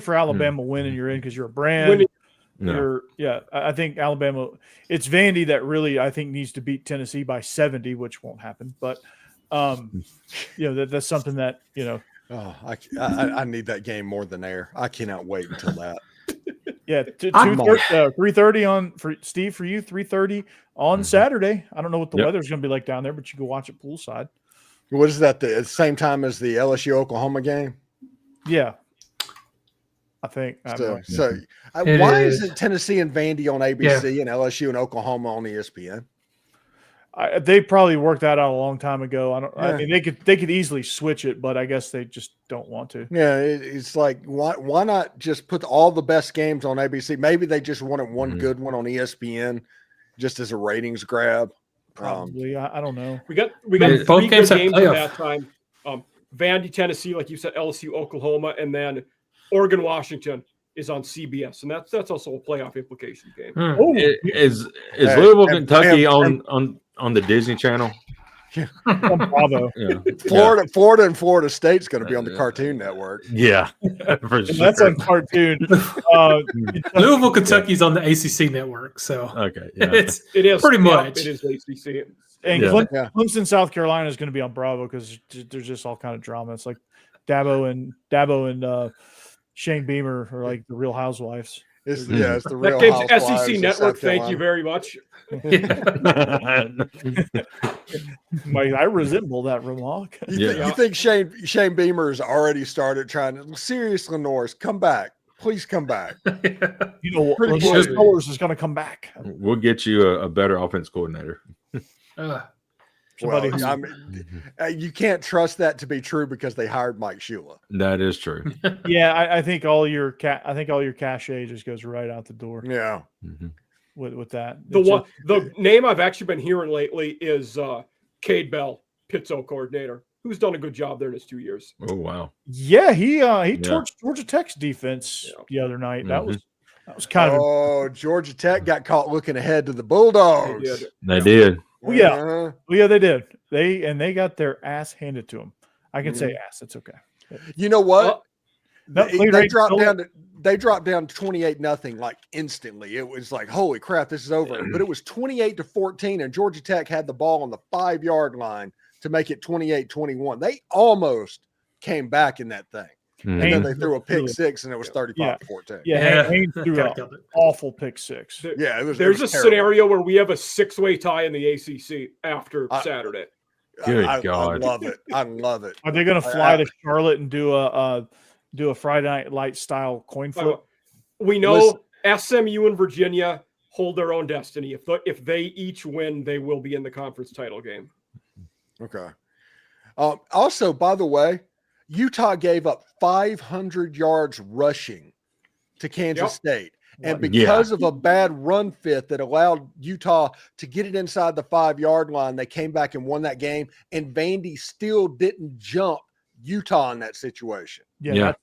for Alabama, winning, you're in because you're a brand. I think Alabama, it's Vandy that really, I think, needs to beat Tennessee by 70, which won't happen. But That's something that Oh, I need that game more than air. I cannot wait until that. Yeah, 3:30 on for Steve for you 3:30 on Saturday. I don't know what the weather's going to be like down there, but you can watch it poolside. What is that? The same time as the LSU Oklahoma game? Yeah, I think. Why isn't Tennessee and Vandy on ABC and LSU and Oklahoma on ESPN? They probably worked that out a long time ago. I mean, they could easily switch it, but I guess they just don't want to. Yeah, it's like why not just put all the best games on ABC? Maybe they just wanted one good one on ESPN, just as a ratings grab. Probably, I don't know. We got both games at that time. Vandy, Tennessee, like you said, LSU, Oklahoma, and then Oregon, Washington is on CBS, and that's also a playoff implication game. Is Louisville, Kentucky on the Disney Channel? Bravo. Yeah. Florida and Florida State's going to be on the Cartoon Network. Yeah, for sure. That's on Cartoon. Louisville, Kentucky's on the ACC network, so okay, yeah. It is pretty much. It is ACC. And Clemson, South Carolina is going to be on Bravo because there's just all kind of drama. It's like Dabo and Shane Beamer are like the Real Housewives. It's the Real Housewives. That game's SEC Network. Thank you very much. I resemble that remark. You think Shane Beamer has already started trying to seriously, Norris, come back. Please come back. Norris is going to come back. We'll get you a better offense coordinator. You can't trust that to be true because they hired Mike Shula. That is true. Yeah, I think all your cachet just goes right out the door. Yeah. With that, the name I've actually been hearing lately is Cade Bell, Pizzo coordinator, who's done a good job there in his 2 years. Oh wow. Yeah, he torched Georgia Tech's defense the other night. That was kind of. Oh, Georgia Tech got caught looking ahead to the Bulldogs. They did. Well, yeah, they did. They got their ass handed to them. I can say ass. It's okay. You know what? They dropped down. They dropped down 28-0 like instantly. It was like, holy crap, this is over. But it was 28-14, and Georgia Tech had the ball on the 5-yard line to make it 28-21. They almost came back in that thing. And then they threw a pick six, and it was 35-14. Yeah, Haynes threw an awful pick six. Yeah, it was. There's a scenario where we have a 6-way tie in the ACC after Saturday. Good I God, love it. I love it. Are they going to fly to Charlotte and do a Friday Night Light style coin flip? We know SMU and Virginia hold their own destiny. If they each win, they will be in the conference title game. Okay. Also, by the way, Utah gave up 500 yards rushing to Kansas State. And because of a bad run fit that allowed Utah to get it inside the 5-yard line, they came back and won that game. And Vandy still didn't jump Utah in that situation. Yeah.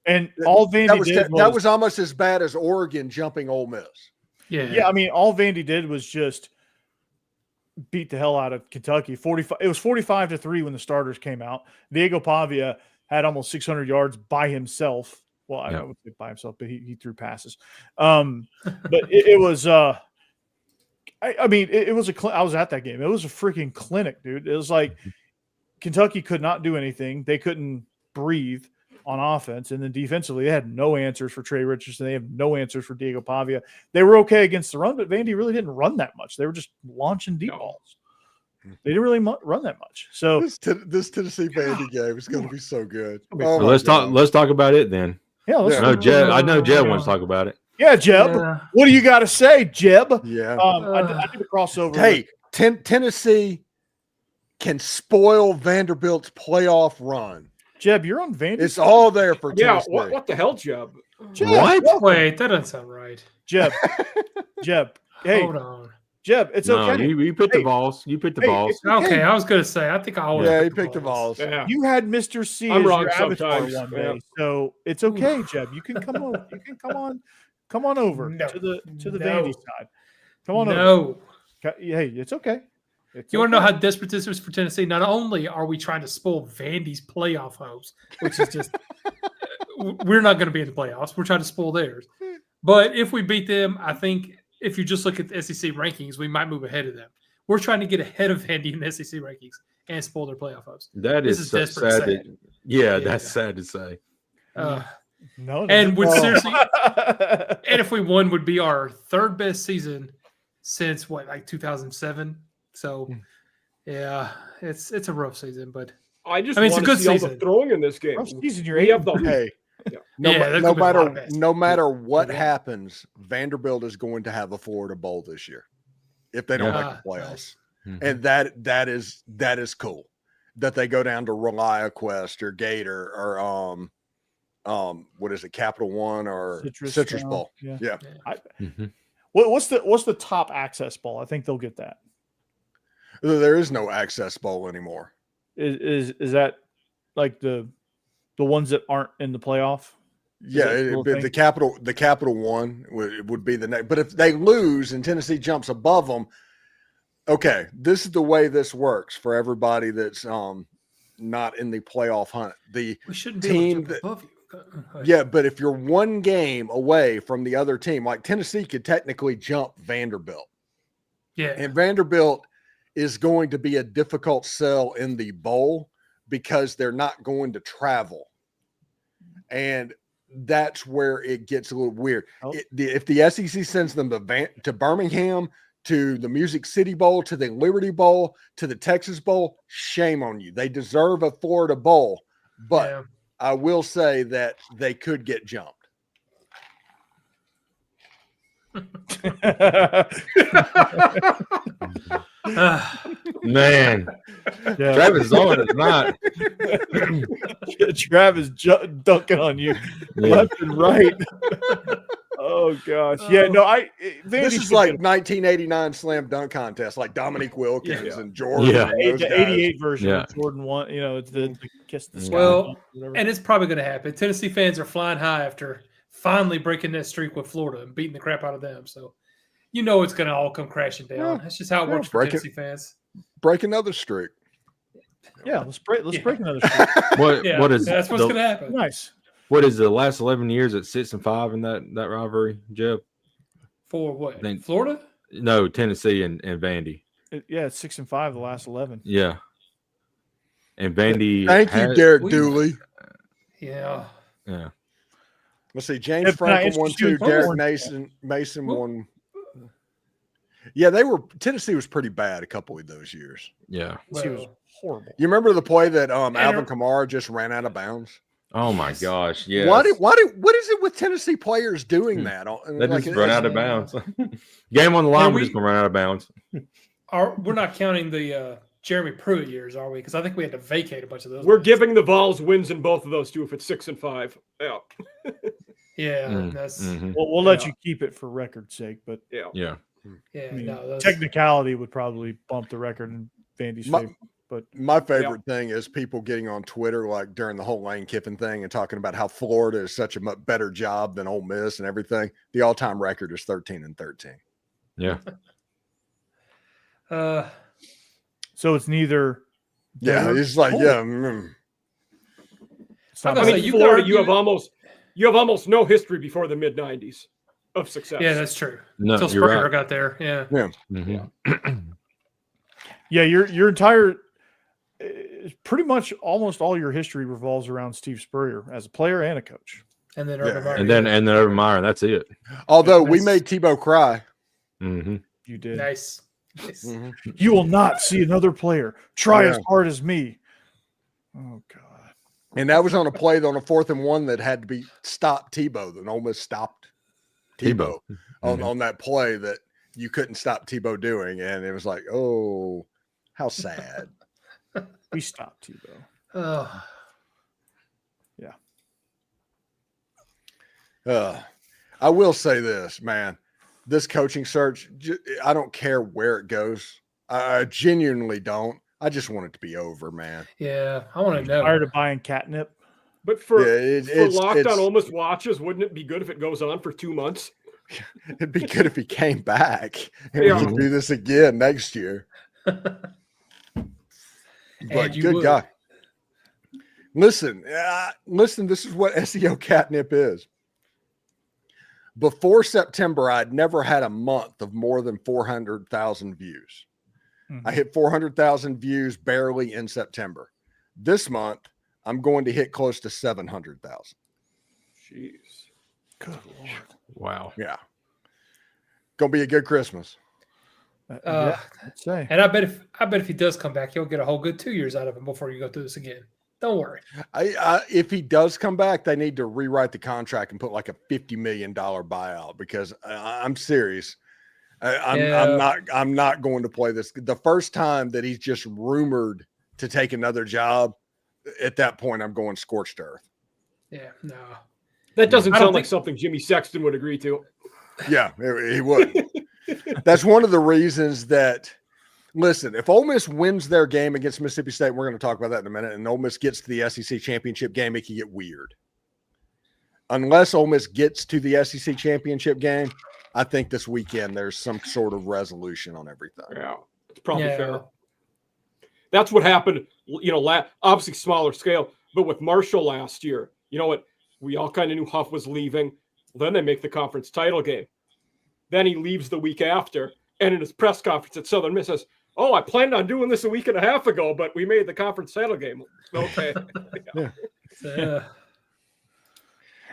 And all Vandy did that was almost as bad as Oregon jumping Ole Miss. Yeah. I mean, all Vandy did was just beat the hell out of Kentucky. It was 45-3 when the starters came out. Diego Pavia had almost 600 yards by himself. Well, I would say by himself, but he threw passes. But it was I was at that game. It was a freaking clinic, dude. It was like Kentucky could not do anything. They couldn't breathe on offense, and then defensively, they had no answers for Trey Richardson. They have no answers for Diego Pavia. They were okay against the run, but Vandy really didn't run that much. They were just launching deep balls. They didn't really run that much. So this Tennessee Vandy game is going to be so good. So let's talk about it then. Yeah, I know Jeb wants to talk about it. Yeah, Jeb. Yeah. What do you got to say, Jeb? Yeah. I did a crossover. Hey, Tennessee can spoil Vanderbilt's playoff run. Jeb, you're on Vandy. It's all there for Tennessee. Yeah, what the hell, Jeb? What? Wait, that doesn't sound right. Jeb. Hey. Hold on. Jeb, it's okay. You picked the balls. You picked the balls. Okay, I was going to say, I think I always he picked the balls. Yeah. You had Mr. C I'm as wrong your avatar sometimes. one day, so it's okay, Jeb. You can come over. Come on over to the Vandy side. Come on over. Hey, it's okay. You want to know how desperate this is for Tennessee? Not only are we trying to spoil Vandy's playoff hopes, which is just we're not going to be in the playoffs. We're trying to spoil theirs. But if we beat them, I think if you just look at the SEC rankings, we might move ahead of them. We're trying to get ahead of Vandy in the SEC rankings. and spoil their playoff hopes. That This is is so desperate sad. sad. Yeah, that's sad to say. No, and would no. seriously, and if we won, would be our third best season since like 2007. So, yeah, it's a rough season, but I just it's a want good to see all season. the throwing in this game. Rough season, you're We have the Hey, Yeah. no matter what happens, Vanderbilt is going to have a Florida Bowl this year if they don't make the playoffs. Nice. And that is cool that they go down to ReliaQuest or Gator or what is it, Capital One or Citrus Bowl. Yeah. What's the top access bowl? I think they'll get that. There is no access bowl anymore. Is that like the ones that aren't in the playoff? Yeah, the Capital One would be the next. But if they lose and Tennessee jumps above them, okay, this is the way this works for everybody that's not in the playoff hunt. The we shouldn't be team able to jump above you. Yeah, but if you're one game away from the other team, like Tennessee could technically jump Vanderbilt. Yeah, and Vanderbilt is going to be a difficult sell in the bowl because they're not going to travel. And that's where it gets a little weird. If the SEC sends them to Birmingham, to the Music City Bowl, to the Liberty Bowl, to the Texas Bowl, shame on you. They deserve a Florida Bowl. But I will say that they could get jumped. Man, Travis on it not. Travis dunking on you left and right. Oh gosh, this is like 1989 slam dunk contest, like Dominique Wilkins and Jordan. Yeah, the '88 version of Jordan one. It's the kiss the sky. Well, and it's probably going to happen. Tennessee fans are flying high after finally breaking that streak with Florida and beating the crap out of them. So, it's going to all come crashing down. That's just how it works for Tennessee fans. Break another streak. Yeah, let's break another streak. What is that's what's going to happen? Nice. What is the last 11 years at 6-5 in that rivalry, Jeb? For what? Florida? No, Tennessee and Vandy. It's 6-5 the last 11. Yeah. And Vandy. Thank you, Derek Dooley. Yeah. Let's see. James Franklin won 2. Derek Mason won. Yeah, Tennessee was pretty bad a couple of those years. Yeah. She was horrible. You remember the play that Alvin Kamara just ran out of bounds? Oh my gosh! Yeah. What is it with Tennessee players doing that? They just run out of bounds. Game on the line, we're just gonna run out of bounds. We're not counting the Jeremy Pruitt years, are we? Because I think we had to vacate a bunch of those. We're giving the Vols wins in both of those too. If it's 6-5, that's. We'll let you keep it for record's sake, but technicality would probably bump the record in Vandy's favor. But my favorite thing is people getting on Twitter like during the whole Lane Kiffin thing and talking about how Florida is such a much better job than Ole Miss and everything. The all-time record is 13-13. Yeah. So it's neither. It's like Florida, you have almost no history before the mid-90s of success. Yeah, that's true. No, until Spurrier got there. Your entire. Pretty much almost all your history revolves around Steve Spurrier as a player and a coach. And then Urban Meyer. And then Urban Meyer. That's it. Although we made Tebow cry. Mm-hmm. You did. Nice. Mm-hmm. You will not see another player try as hard as me. Oh, God. And that was on a play on a 4th and 1 that had to be stopped Tebow. Then almost stopped Tebow on that play that you couldn't stop Tebow doing. And it was like, oh, how sad. We stopped Tebow. I will say this, man. This coaching search, I don't care where it goes. I genuinely don't. I just want it to be over, man. Yeah, I want to know. Tired of buying catnip. But for Locked On Ole Miss watches, wouldn't it be good if it goes on for 2 months? It'd be good if he came back and we could do this again next year. But good guy. Listen, this is what SEO catnip is. Before September, I'd never had a month of more than 400,000 views. I hit 400,000 views barely in September. This month, I'm going to hit close to 700,000. Jeez. Good Lord. Wow. Yeah. Gonna be a good Christmas. Yeah, I'd say. And I bet if he does come back, you'll get a whole good 2 years out of him before you go through this again. Don't worry. If he does come back, they need to rewrite the contract and put like a $50 million buyout, because I'm serious. I'm not going to play this. The first time that he's just rumored to take another job, at that point, I'm going scorched earth. Yeah, no. That doesn't sound like something Jimmy Sexton would agree to. Yeah, he would. That's one of the reasons that, listen, if Ole Miss wins their game against Mississippi State, we're going to talk about that in a minute, and Ole Miss gets to the SEC championship game, it can get weird. Unless Ole Miss gets to the SEC championship game, I think this weekend there's some sort of resolution on everything. Yeah, it's probably fair. That's what happened, obviously smaller scale, but with Marshall last year, you know what? We all kind of knew Huff was leaving. Then they make the conference title game. Then he leaves the week after, and in his press conference at Southern Miss says, "Oh, I planned on doing this a week and a half ago, but we made the conference title game." Okay.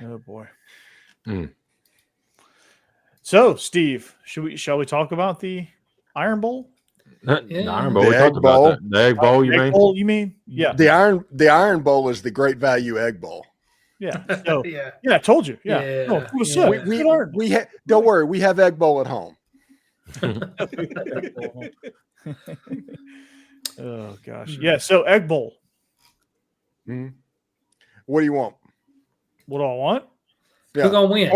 Oh boy. Mm. So, Steve, shall we talk about the Iron Bowl? The Iron Bowl. The We Egg talked Bowl. about that. The Egg Bowl, you Egg mean? Bowl, you mean? Yeah. The Iron Bowl is the great value egg bowl. Yeah. So, Yeah. I told you. Yeah. Yeah. No, it was Yeah. good. Don't worry, we have egg bowl at home. Oh gosh. Yeah. So Egg Bowl. Mm-hmm. What do you want? What do I want? Yeah. Who's gonna win?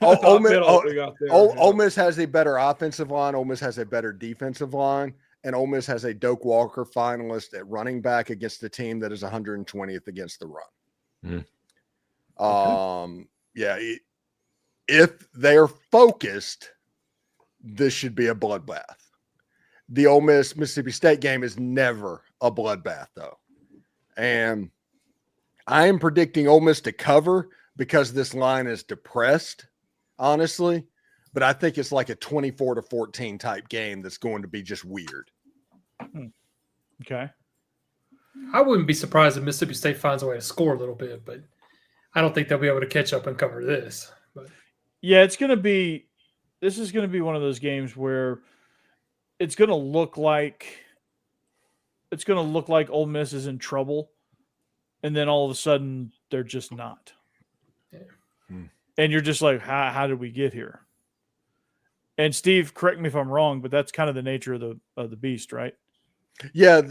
Ole Miss has a better offensive line. Ole Miss has a better defensive line, and Ole Miss has a Doak Walker finalist at running back against a team that is 120th against the run. Yeah. If they're focused, this should be a bloodbath. The Ole Miss Mississippi State game is never a bloodbath, though, and I am predicting Ole Miss to cover because this line is depressed, honestly. But I think it's like a 24-14 type game that's going to be just weird. Okay. I wouldn't be surprised if Mississippi State finds a way to score a little bit, but I don't think they'll be able to catch up and cover this. But yeah, this is going to be one of those games where it's going to look like Ole Miss is in trouble, and then all of a sudden they're just not. Yeah. And you're just like, how did we get here? And Steve, correct me if I'm wrong, but that's kind of the nature of the beast, right? Yeah,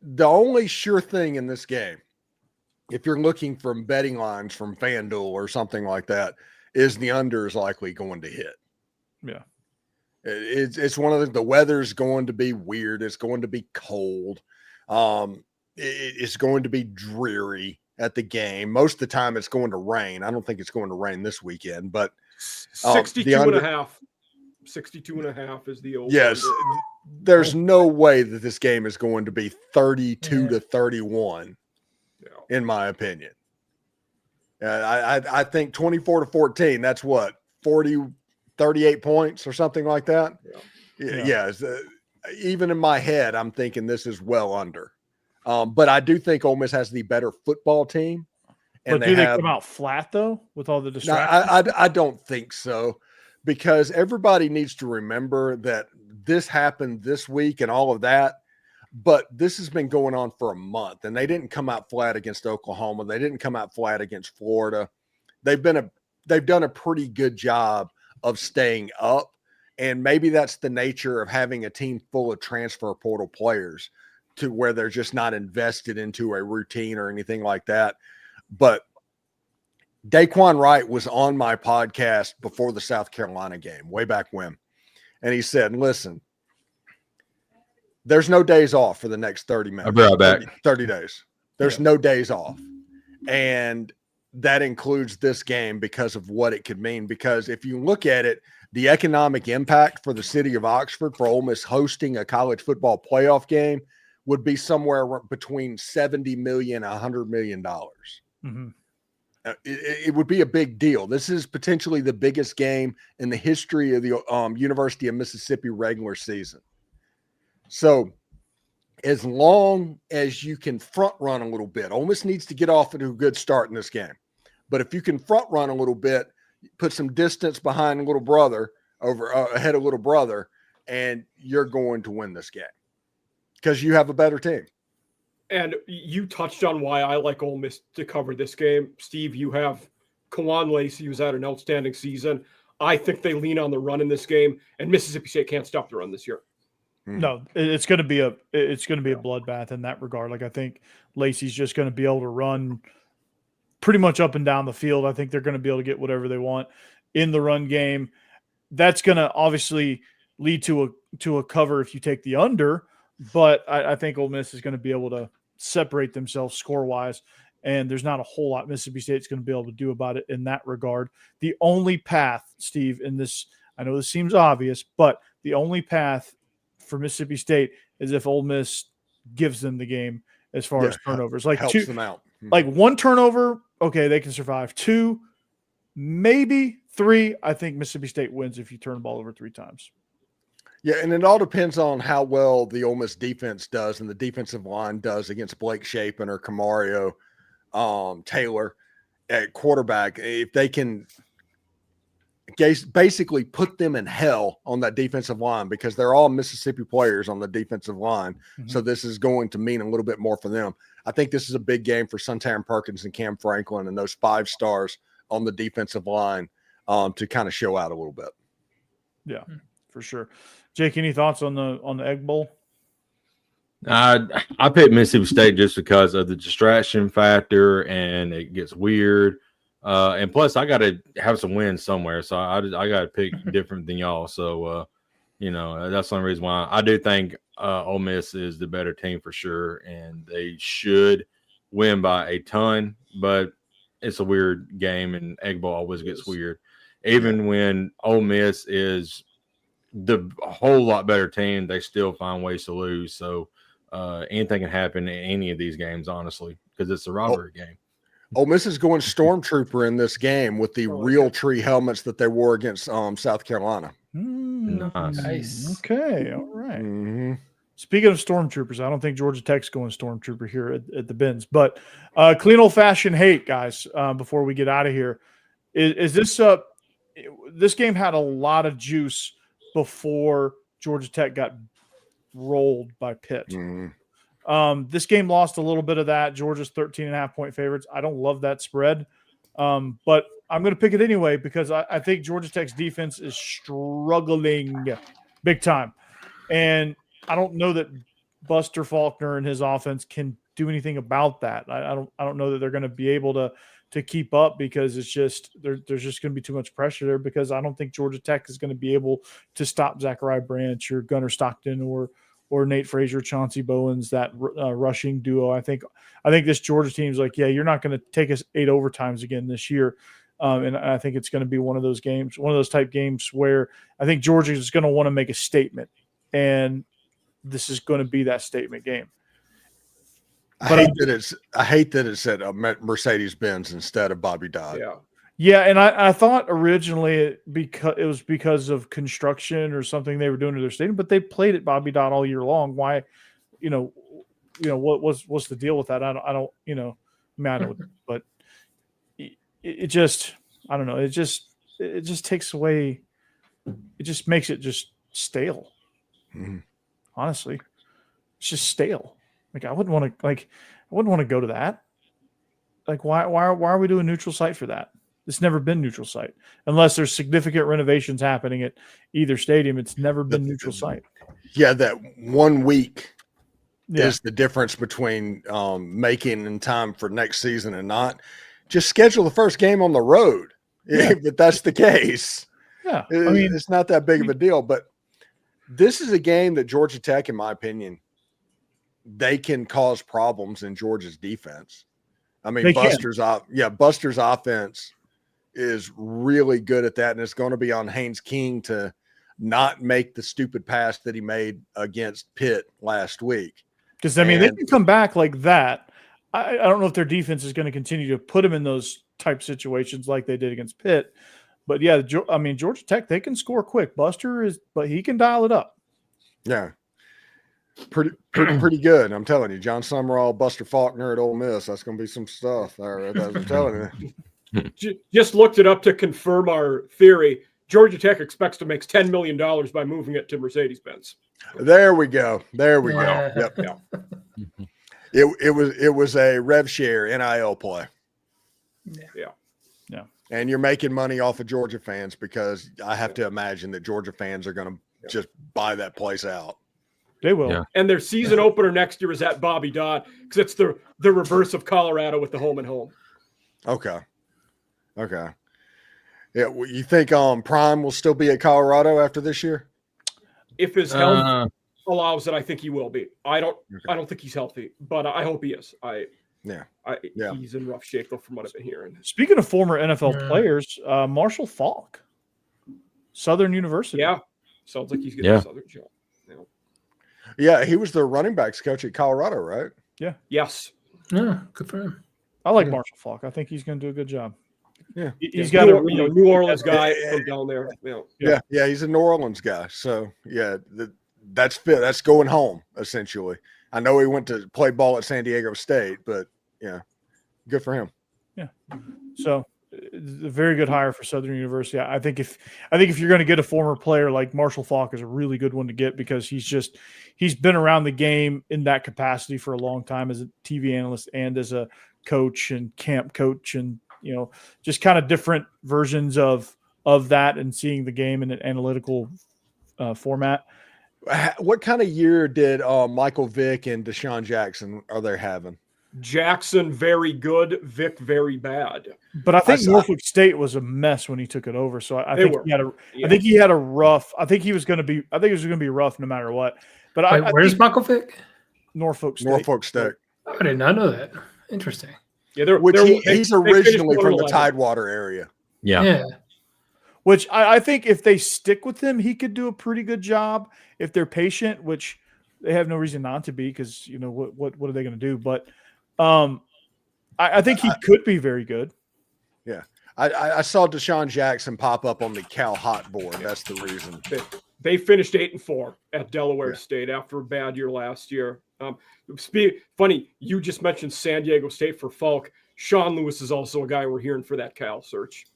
the only sure thing in this game, if you're looking from betting lines from FanDuel or something like that, is the under is likely going to hit. Yeah. It's one of the weather's going to be weird. It's going to be cold. It's going to be dreary at the game. Most of the time it's going to rain. I don't think it's going to rain this weekend, but 62 and a half. 62 and a half is the over. Yes. There's no way that this game is going to be 32-31, in my opinion. I think 24-14, that's what, 38 points or something like that. Yeah. Even in my head, I'm thinking this is well under. But I do think Ole Miss has the better football team. And they come out flat, though, with all the distractions? I don't think so, because everybody needs to remember that this happened this week and all of that, but this has been going on for a month, and they didn't come out flat against Oklahoma. They didn't come out flat against Florida. They've done a pretty good job of staying up, and maybe that's the nature of having a team full of transfer portal players, to where they're just not invested into a routine or anything like that. But Daquan Wright was on my podcast before the South Carolina game, way back when. And he said, listen, there's no days off for the next 30 minutes. I'll be right back. 30 days. There's no days off. And that includes this game because of what it could mean. Because if you look at it, the economic impact for the city of Oxford for Ole Miss hosting a college football playoff game would be somewhere between $70 million and $100 million. Mm-hmm. It would be a big deal. This is potentially the biggest game in the history of the University of Mississippi regular season. So as long as you can front run a little bit, Ole Miss needs to get off to a good start in this game. But if you can front run a little bit, put some distance behind little brother ahead of little brother, and you're going to win this game because you have a better team. And you touched on why I like Ole Miss to cover this game. Steve, you have Kawan Lacey, who's had an outstanding season. I think they lean on the run in this game, and Mississippi State can't stop the run this year. No, it's going to be a bloodbath in that regard. Like, I think Lacey's just going to be able to run pretty much up and down the field. I think they're going to be able to get whatever they want in the run game. That's going to obviously lead to a cover if you take the under, but I think Ole Miss is going to be able to separate themselves score-wise, and there's not a whole lot Mississippi State's going to be able to do about it in that regard. The only path, Steve, in this, I know this seems obvious, but the only path for Mississippi State is if Ole Miss gives them the game as far as turnovers. Like helps them out. Like one turnover, okay, they can survive. 2, maybe 3. I think Mississippi State wins if you turn the ball over 3 times. Yeah, and it all depends on how well the Ole Miss defense does and the defensive line does against Blake Shapen or Camario Taylor at quarterback. If they can basically put them in hell on that defensive line, because they're all Mississippi players on the defensive line. Mm-hmm. So this is going to mean a little bit more for them. I think this is a big game for Suntarine Perkins and Cam Franklin and those 5 stars on the defensive line to kind of show out a little bit. Yeah, for sure. Jake, any thoughts on the Egg Bowl? I picked Mississippi State just because of the distraction factor, and it gets weird. And plus, I got to have some wins somewhere, so I got to pick different than y'all. So, that's the only reason why I do think Ole Miss is the better team for sure, and they should win by a ton. But it's a weird game, and Egg Bowl always gets weird, even when Ole Miss is the whole lot better team. They still find ways to lose. So anything can happen in any of these games, honestly, because it's a rivalry game. Ole Miss is going Stormtrooper in this game with the real tree helmets that they wore against South Carolina. Nice. Okay, all right. Mm-hmm. Speaking of Stormtroopers, I don't think Georgia Tech's going Stormtrooper here at the Bins, but clean old-fashioned hate, guys, before we get out of here. Is this this game had a lot of juice before Georgia Tech got rolled by Pitt. Mm-hmm. This game lost a little bit of that. Georgia's 13.5-point favorites. I don't love that spread, but I'm going to pick it anyway because I think Georgia Tech's defense is struggling big time. And I don't know that Buster Faulkner and his offense can do anything about that. I don't know that they're going to be able to keep up because it's just there's just going to be too much pressure there, because I don't think Georgia Tech is going to be able to stop Zachariah Branch or Gunnar Stockton or Nate Frazier, Chauncey Bowens, that rushing duo. I think this Georgia team is like, yeah, you're not going to take us 8 overtimes again this year. And I think it's going to be one of those games, one of those type games where I think Georgia is going to want to make a statement, and this is going to be that statement game. I hate that it's at Mercedes-Benz instead of Bobby Dodd. Yeah, and I thought originally because of construction or something they were doing to their stadium, but they played at Bobby Dodd all year long. Why, what's the deal with that? I don't, but it just, I don't know. It just takes away. It just makes it just stale. Mm-hmm. Honestly, it's just stale. Like I wouldn't want to go to that. Like why are we doing neutral site for that? It's never been neutral site unless there's significant renovations happening at either stadium. It's never been neutral site. Yeah, that 1 week is the difference between making in time for next season and not. Just schedule the first game on the road. Yeah. If that's the case. Yeah, it's not that big of a deal. But this is a game that Georgia Tech, in my opinion, they can cause problems in Georgia's defense. I mean, Buster's offense is really good at that, and it's going to be on Haynes King to not make the stupid pass that he made against Pitt last week. Because, they can come back like that. I don't know if their defense is going to continue to put them in those type situations like they did against Pitt. But, yeah, Georgia Tech, they can score quick. But he can dial it up. Yeah. pretty good. I'm telling you, John Summerall, Buster Faulkner at Ole Miss. That's going to be some stuff there. I'm telling you. Just looked it up to confirm our theory. Georgia Tech expects to make $10 million by moving it to Mercedes-Benz. There we go. Yep. Yeah. It was a rev share NIL play. Yeah. And you're making money off of Georgia fans because I have to imagine that Georgia fans are going to just buy that place out. They will. Yeah. And their season opener next year is at Bobby Dodd because it's the reverse of Colorado with the home and home. Okay. Yeah, you think Prime will still be at Colorado after this year? If his health allows it, I think he will be. I don't think he's healthy, but I hope he is. He's in rough shape though, from what I've been hearing. Speaking of former NFL players, Marshall Faulk, Southern University. Yeah, sounds like he's getting a Southern job. Yeah, he was the running backs coach at Colorado, right? Yeah. Yes. Yeah, good for him. I like Marshall Faulk. I think he's going to do a good job. Yeah, he's got a New Orleans guy from down there. Yeah, he's a New Orleans guy. So that's fit. That's going home essentially. I know he went to play ball at San Diego State, but yeah, good for him. Yeah, so a very good hire for Southern University. I think if you're going to get a former player like Marshall Faulk is a really good one to get because he's been around the game in that capacity for a long time as a TV analyst and as a coach and camp coach and just kind of different versions of that and seeing the game in an analytical format. What kind of year did Michael Vick and Deshaun Jackson are they having? Jackson very good, Vick very bad. But I think Norfolk State was a mess when he took it over. So I think he had a rough. I think he was going to be. I think it was going to be rough no matter what. But where's Michael Vick? Norfolk State. Norfolk State. I did not know that. Interesting. Yeah, he's originally from the Tidewater area. Yeah. Which I think if they stick with him, he could do a pretty good job if they're patient, which they have no reason not to be because what are they going to do? But I think he could be very good. Yeah. I saw Deshaun Jackson pop up on the Cal Hot board. That's the reason. They finished 8-4 at Delaware State after a bad year last year. Funny, you just mentioned San Diego State for Falk. Sean Lewis is also a guy we're hearing for that Cal search.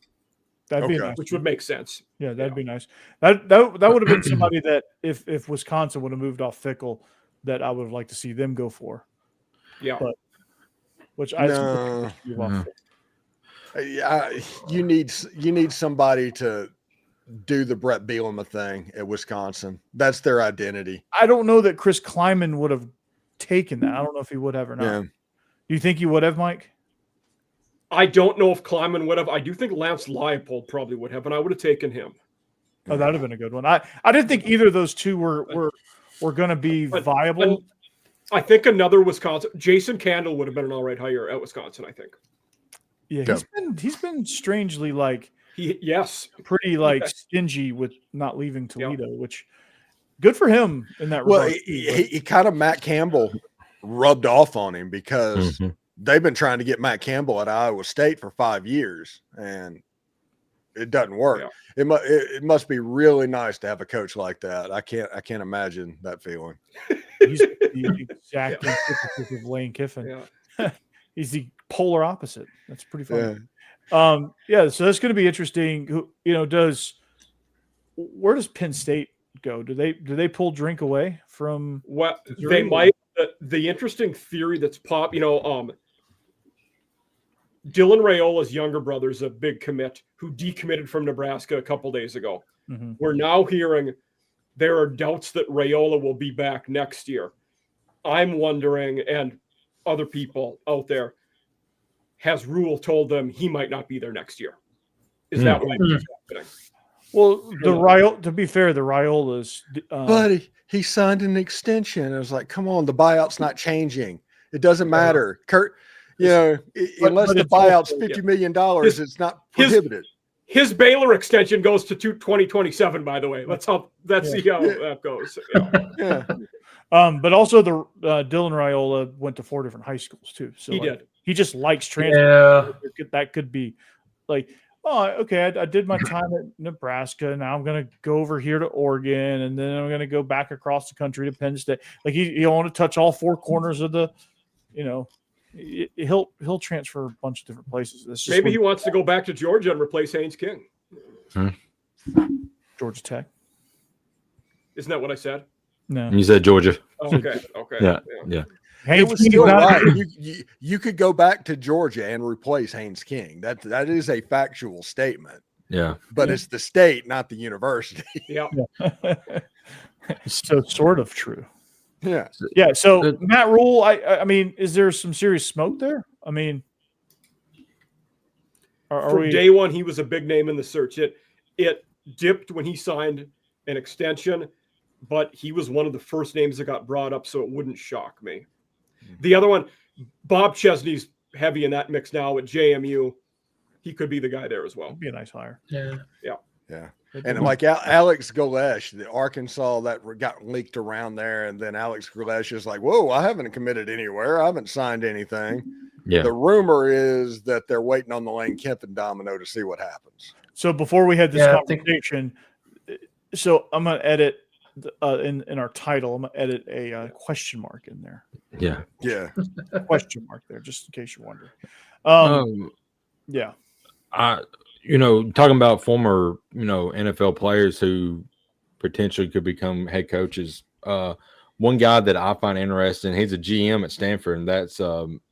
That'd be nice. Which would make sense. Yeah, that'd be nice. That would have been somebody that if Wisconsin would have moved off Fickle, that I would have liked to see them go for. Yeah, but which I you need somebody to do the Brett Bielema thing at Wisconsin. That's their identity. I don't know that Chris Kleiman would have taken that. I don't know if he would have or not. Yeah. Do you think he would have, Mike? I don't know if Kleiman would have. I do think Lance Leipold probably would have, and I would have taken him. Oh, that would have been a good one. I didn't think either of those two were going to be viable. I think another Wisconsin, Jason Candle would have been an all right hire at Wisconsin, I think. Yeah, he's been strangely pretty stingy with not leaving Toledo, which good for him in that regard. Well, he kind of Matt Campbell rubbed off on him because they've been trying to get Matt Campbell at Iowa State for 5 years, and it doesn't work. Yeah. It must be really nice to have a coach like that. I can't imagine that feeling. He's the exact antithesis of Lane Kiffin. Yeah. He's the polar opposite. That's pretty funny. Yeah. So that's going to be interesting. Where does Penn State go? Do they pull Drink away from? Well, they might. The interesting theory that's Dylan Raiola's younger brother is a big commit who decommitted from Nebraska a couple days ago. Mm-hmm. We're now hearing there are doubts that Raiola will be back next year. I'm wondering, and other people out there, has Rule told them he might not be there next year? Is that why it's happening? Well, to be fair, the Raiola's buddy, he signed an extension. I was like, come on, the buyout's not changing. It doesn't matter. Kurt, unless the buyout's $50 million, it's not prohibited. His Baylor extension goes to 2027, by the way. Let's see how that goes. Yeah. But also the Dylan Raiola went to 4 different high schools too. So he did. He just likes transfer. Yeah. That could be like oh, okay, I did my time at Nebraska. Now I'm going to go over here to Oregon, and then I'm going to go back across the country to Penn State. Like he'll want to touch all four corners of the, he'll transfer a bunch of different places. Maybe he wants to go back to Georgia and replace Haynes King. Georgia Tech. Isn't that what I said? No, You said Georgia. Okay. Yeah. It was still right. You could go back to Georgia and replace Haynes King. That is a factual statement. Yeah. But it's the state, not the university. Yeah. So sort of true. Yeah. Yeah. So Matt Rule, I mean, is there some serious smoke there? I mean, from day one, he was a big name in the search. It dipped when he signed an extension, but he was one of the first names that got brought up, so it wouldn't shock me. The other one, Bob Chesney's heavy in that mix now at JMU. He could be the guy there as well. Be a nice hire. Yeah. And like Alex Golesh, the Arkansas that got leaked around there, and then Alex Golesh is like, "Whoa, I haven't committed anywhere. I haven't signed anything." Yeah. The rumor is that they're waiting on the Lane Kiffin domino to see what happens. So before we had this conversation, so I'm gonna edit in our title. I'm gonna edit a question mark in there. Yeah. Question mark there, just in case you're wondering. Yeah. Talking about former, NFL players who potentially could become head coaches. One guy that I find interesting, he's a GM at Stanford, and that's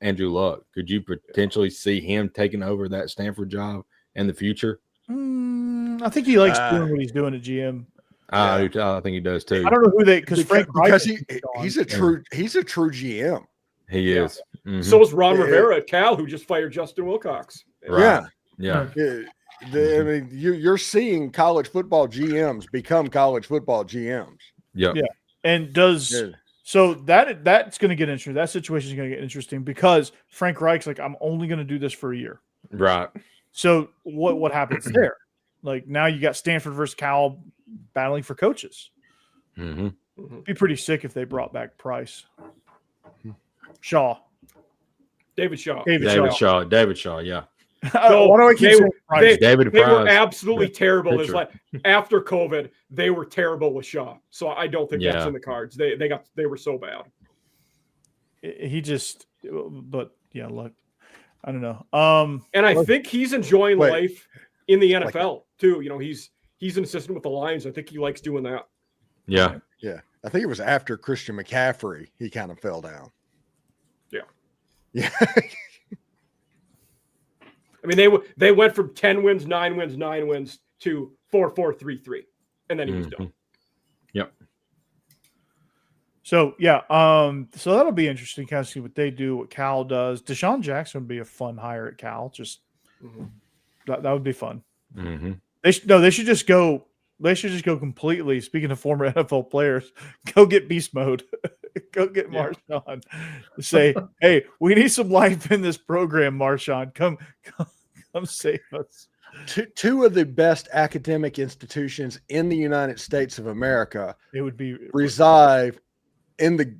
Andrew Luck. Could you potentially see him taking over that Stanford job in the future? I think he likes doing what he's doing at GM. I think he does too. I don't know who because he's a true GM. He is. Mm-hmm. So is Ron Rivera at Cal, who just fired Justin Wilcox. Right. Yeah. I mean, you're seeing college football GMs become college football GMs. Yeah. And so that's going to get interesting. That situation is going to get interesting because Frank Reich's like, I'm only going to do this for a year. Right. So what happens there? Like now you got Stanford versus Cal battling for coaches. Mm-hmm. It'd be pretty sick if they brought back Price. David Shaw. Yeah. So why do I keep saying Price? They were absolutely terrible. It's like after COVID, they were terrible with Shaw. So I don't think that's in the cards. They were so bad. Look, I don't know. And I think he's enjoying life in the NFL too. He's an assistant with the Lions. I think he likes doing that. Yeah. Yeah. I think it was after Christian McCaffrey, he kind of fell down. Yeah. I mean, they went from 10 wins, 9 wins, 9 wins to 4-4-3-3, and then he was done. Yep. So so that'll be interesting. Kind of see what they do, what Cal does. Deshaun Jackson would be a fun hire at Cal. Just that would be fun. Mm-hmm. They should just go. They should just go completely. Speaking of former NFL players, go get beast mode. Go get Marshawn. Say, hey, we need some life in this program, Marshawn. Come save us. Two of the best academic institutions in the United States of America reside in the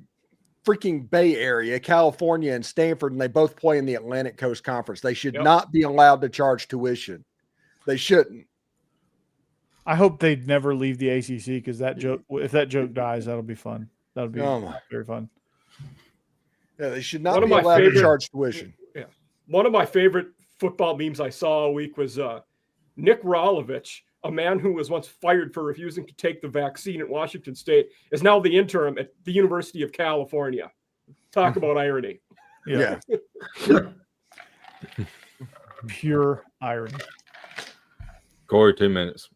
freaking Bay Area, California and Stanford, and they both play in the Atlantic Coast Conference. They should not be allowed to charge tuition. They shouldn't. I hope they never leave the ACC because if that joke dies, that'll be fun. That'll be very fun. Yeah, they should not be allowed to charge tuition. Yeah. One of my favorite football memes I saw a week was Nick Rolovich, a man who was once fired for refusing to take the vaccine at Washington State, is now the interim at the University of California. Talk about irony. Yeah. Pure irony. Corey, 2 minutes.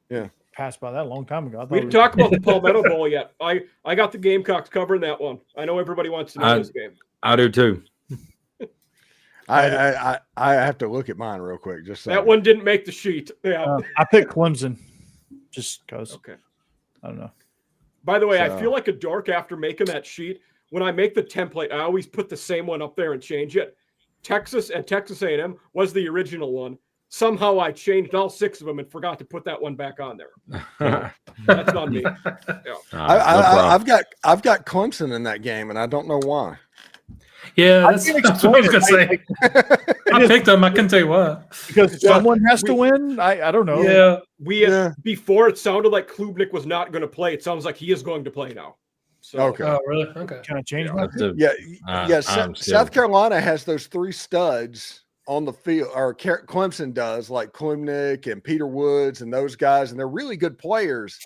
Yeah. Passed by that a long time ago. We didn't talk about the Palmetto Bowl yet. I got the Gamecocks covering that one. I know everybody wants to know this game. I do too. I have to look at mine real quick. Just so. That one didn't make the sheet. Yeah, I picked Clemson just because. Okay. I don't know. By the way, I feel like a dork after making that sheet. When I make the template, I always put the same one up there and change it. Texas and Texas A&M was the original one. Somehow I changed all 6 of them and forgot to put that one back on there. That's not me. Yeah. I've got Clemson in that game, and I don't know why. Yeah, that's what I was gonna say. I picked them. I couldn't tell you what. Because someone has to win. I don't know. Yeah, before it sounded like Klubnik was not going to play. It sounds like he is going to play now. So, okay. Oh, really? Okay. Can I change my pick? South Carolina has those 3 studs on the field, or Clemson does, like Klubnik and Peter Woods and those guys, and they're really good players.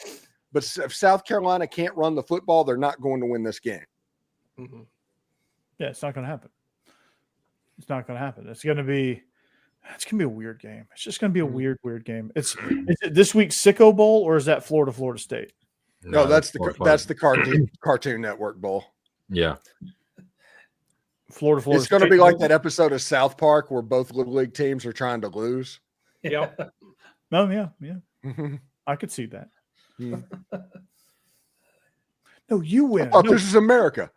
But if South Carolina can't run the football, they're not going to win this game. Mm-hmm. Yeah, it's not going to happen. It's not going to happen. It's going to be a weird game. It's just going to be a weird game. Is it this week's Sicko Bowl, or is that Florida State? No, that's the Cartoon Network Bowl. Yeah. Florida It's going to State be like Bowl? that episode of South Park where both Little League teams are trying to lose. Yeah. Oh, yeah. I could see that. No, you win. I thought this is America.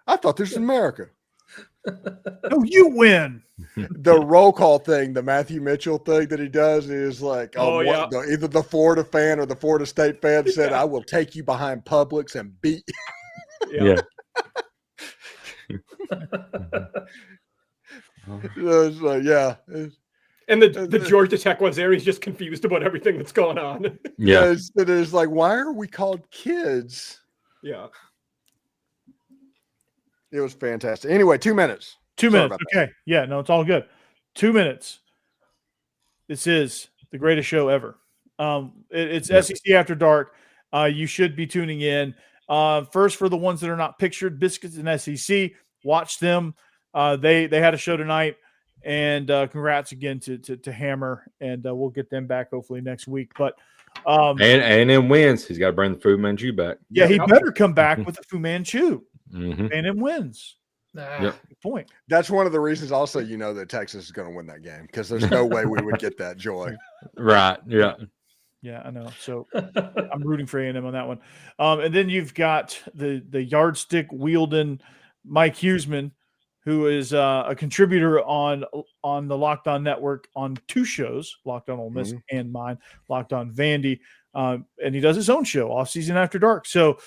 No, you win. The roll call thing, the Matthew Mitchell thing that he does is like, either the Florida fan or the Florida State fan said, "I will take you behind Publix and beat you." Yeah. It's like, yeah. And the Georgia Tech one's there. He's just confused about everything that's going on. Yeah. It is like, why are we called kids? Yeah. It was fantastic. Anyway, 2 minutes. 2 minutes. Okay. Yeah, no, it's all good. 2 minutes. This is the greatest show ever. It's SEC After Dark. You should be tuning in. First, for the ones that are not pictured, Biscuits and SEC, watch them. They had a show tonight, and congrats again to Hammer, and we'll get them back hopefully next week. But and then wins. He's got to bring the Fu Manchu back. Yeah, he better come back with the Fu Manchu. Mm-hmm. And it wins. Yep. Good point. That's one of the reasons also that Texas is going to win that game, because there's no way we would get that joy. Right. Yeah. Yeah, I know. So I'm rooting for A&M on that one. And then you've got the yardstick wielding Mike Huseman, who is a contributor on the Locked On Network on 2 shows, Locked On Ole Miss and mine, Locked On Vandy. And he does his own show, Off Season After Dark. So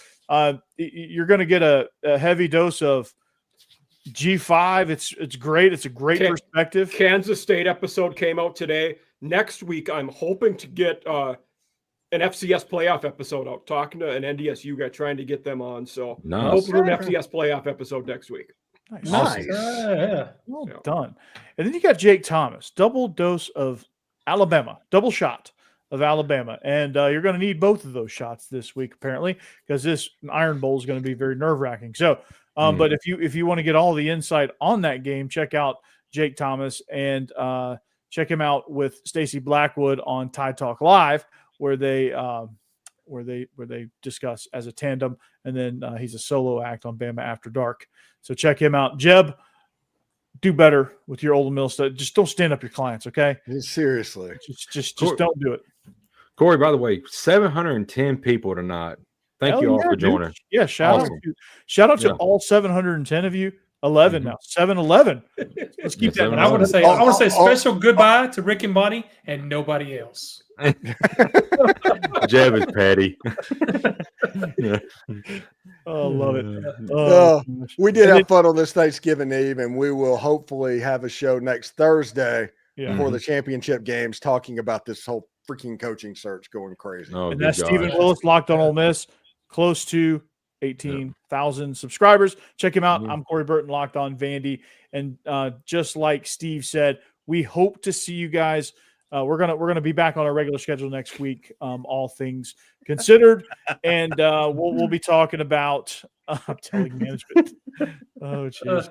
you're going to get a heavy dose of G5. It's great. It's a great perspective. Kansas State episode came out today. Next week, I'm hoping to get an FCS playoff episode out, talking to an NDSU guy, trying to get them on. So nice. hopefully an FCS playoff episode next week. Nice. Well done. And then you got Jake Thomas, double dose of Alabama, double shot of Alabama. And you're going to need both of those shots this week, apparently, because this Iron Bowl is going to be very nerve-wracking. So, but if you want to get all the insight on that game, check out Jake Thomas and check him out with Stacey Blackwood on Tide Talk Live, where they discuss as a tandem, and then he's a solo act on Bama After Dark. So check him out. Jeb, do better with your Ole Miss stuff. Just don't stand up your clients, okay? Seriously. Just don't do it. Corey, by the way, 710 people tonight. Thank you all for joining. Yeah, shout out to all 710 of you. 11 now. 7-11. Let's keep that. I want to say special goodbye to Rick and Bonnie and nobody else. Jeb is petty. Yeah. Oh, love it. We did have fun on this Thanksgiving Eve, and we will hopefully have a show next Thursday for the championship games, talking about this whole freaking coaching search going crazy. Oh, and that's Stephen Willis, Locked On Ole Miss, close to 18,000 subscribers. Check him out. I'm Corey Burton, Locked On Vandy. And just like Steve said, we hope to see you guys. We're gonna be back on our regular schedule next week, all things considered, and we'll be talking about telling management. Oh, jeez.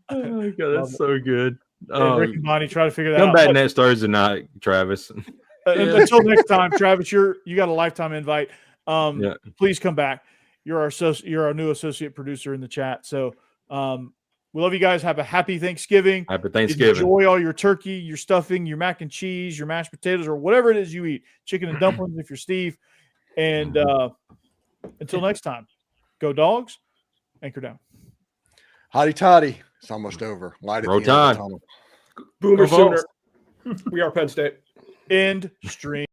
Oh my God, that's so good. Rick and Bonnie, try to figure that out. Come back next Thursday night, Travis. Until next time, Travis, you got a lifetime invite. Please come back. You're our new associate producer in the chat. So we love you guys. Have a happy Thanksgiving. Happy Thanksgiving. Enjoy all your turkey, your stuffing, your mac and cheese, your mashed potatoes, or whatever it is you eat. Chicken and dumplings if you're Steve. And until next time, go Dogs. Anchor down. Hotty toddy. It's almost over. Light at the end of the tunnel. Boomer Sooner. We are Penn State. End stream.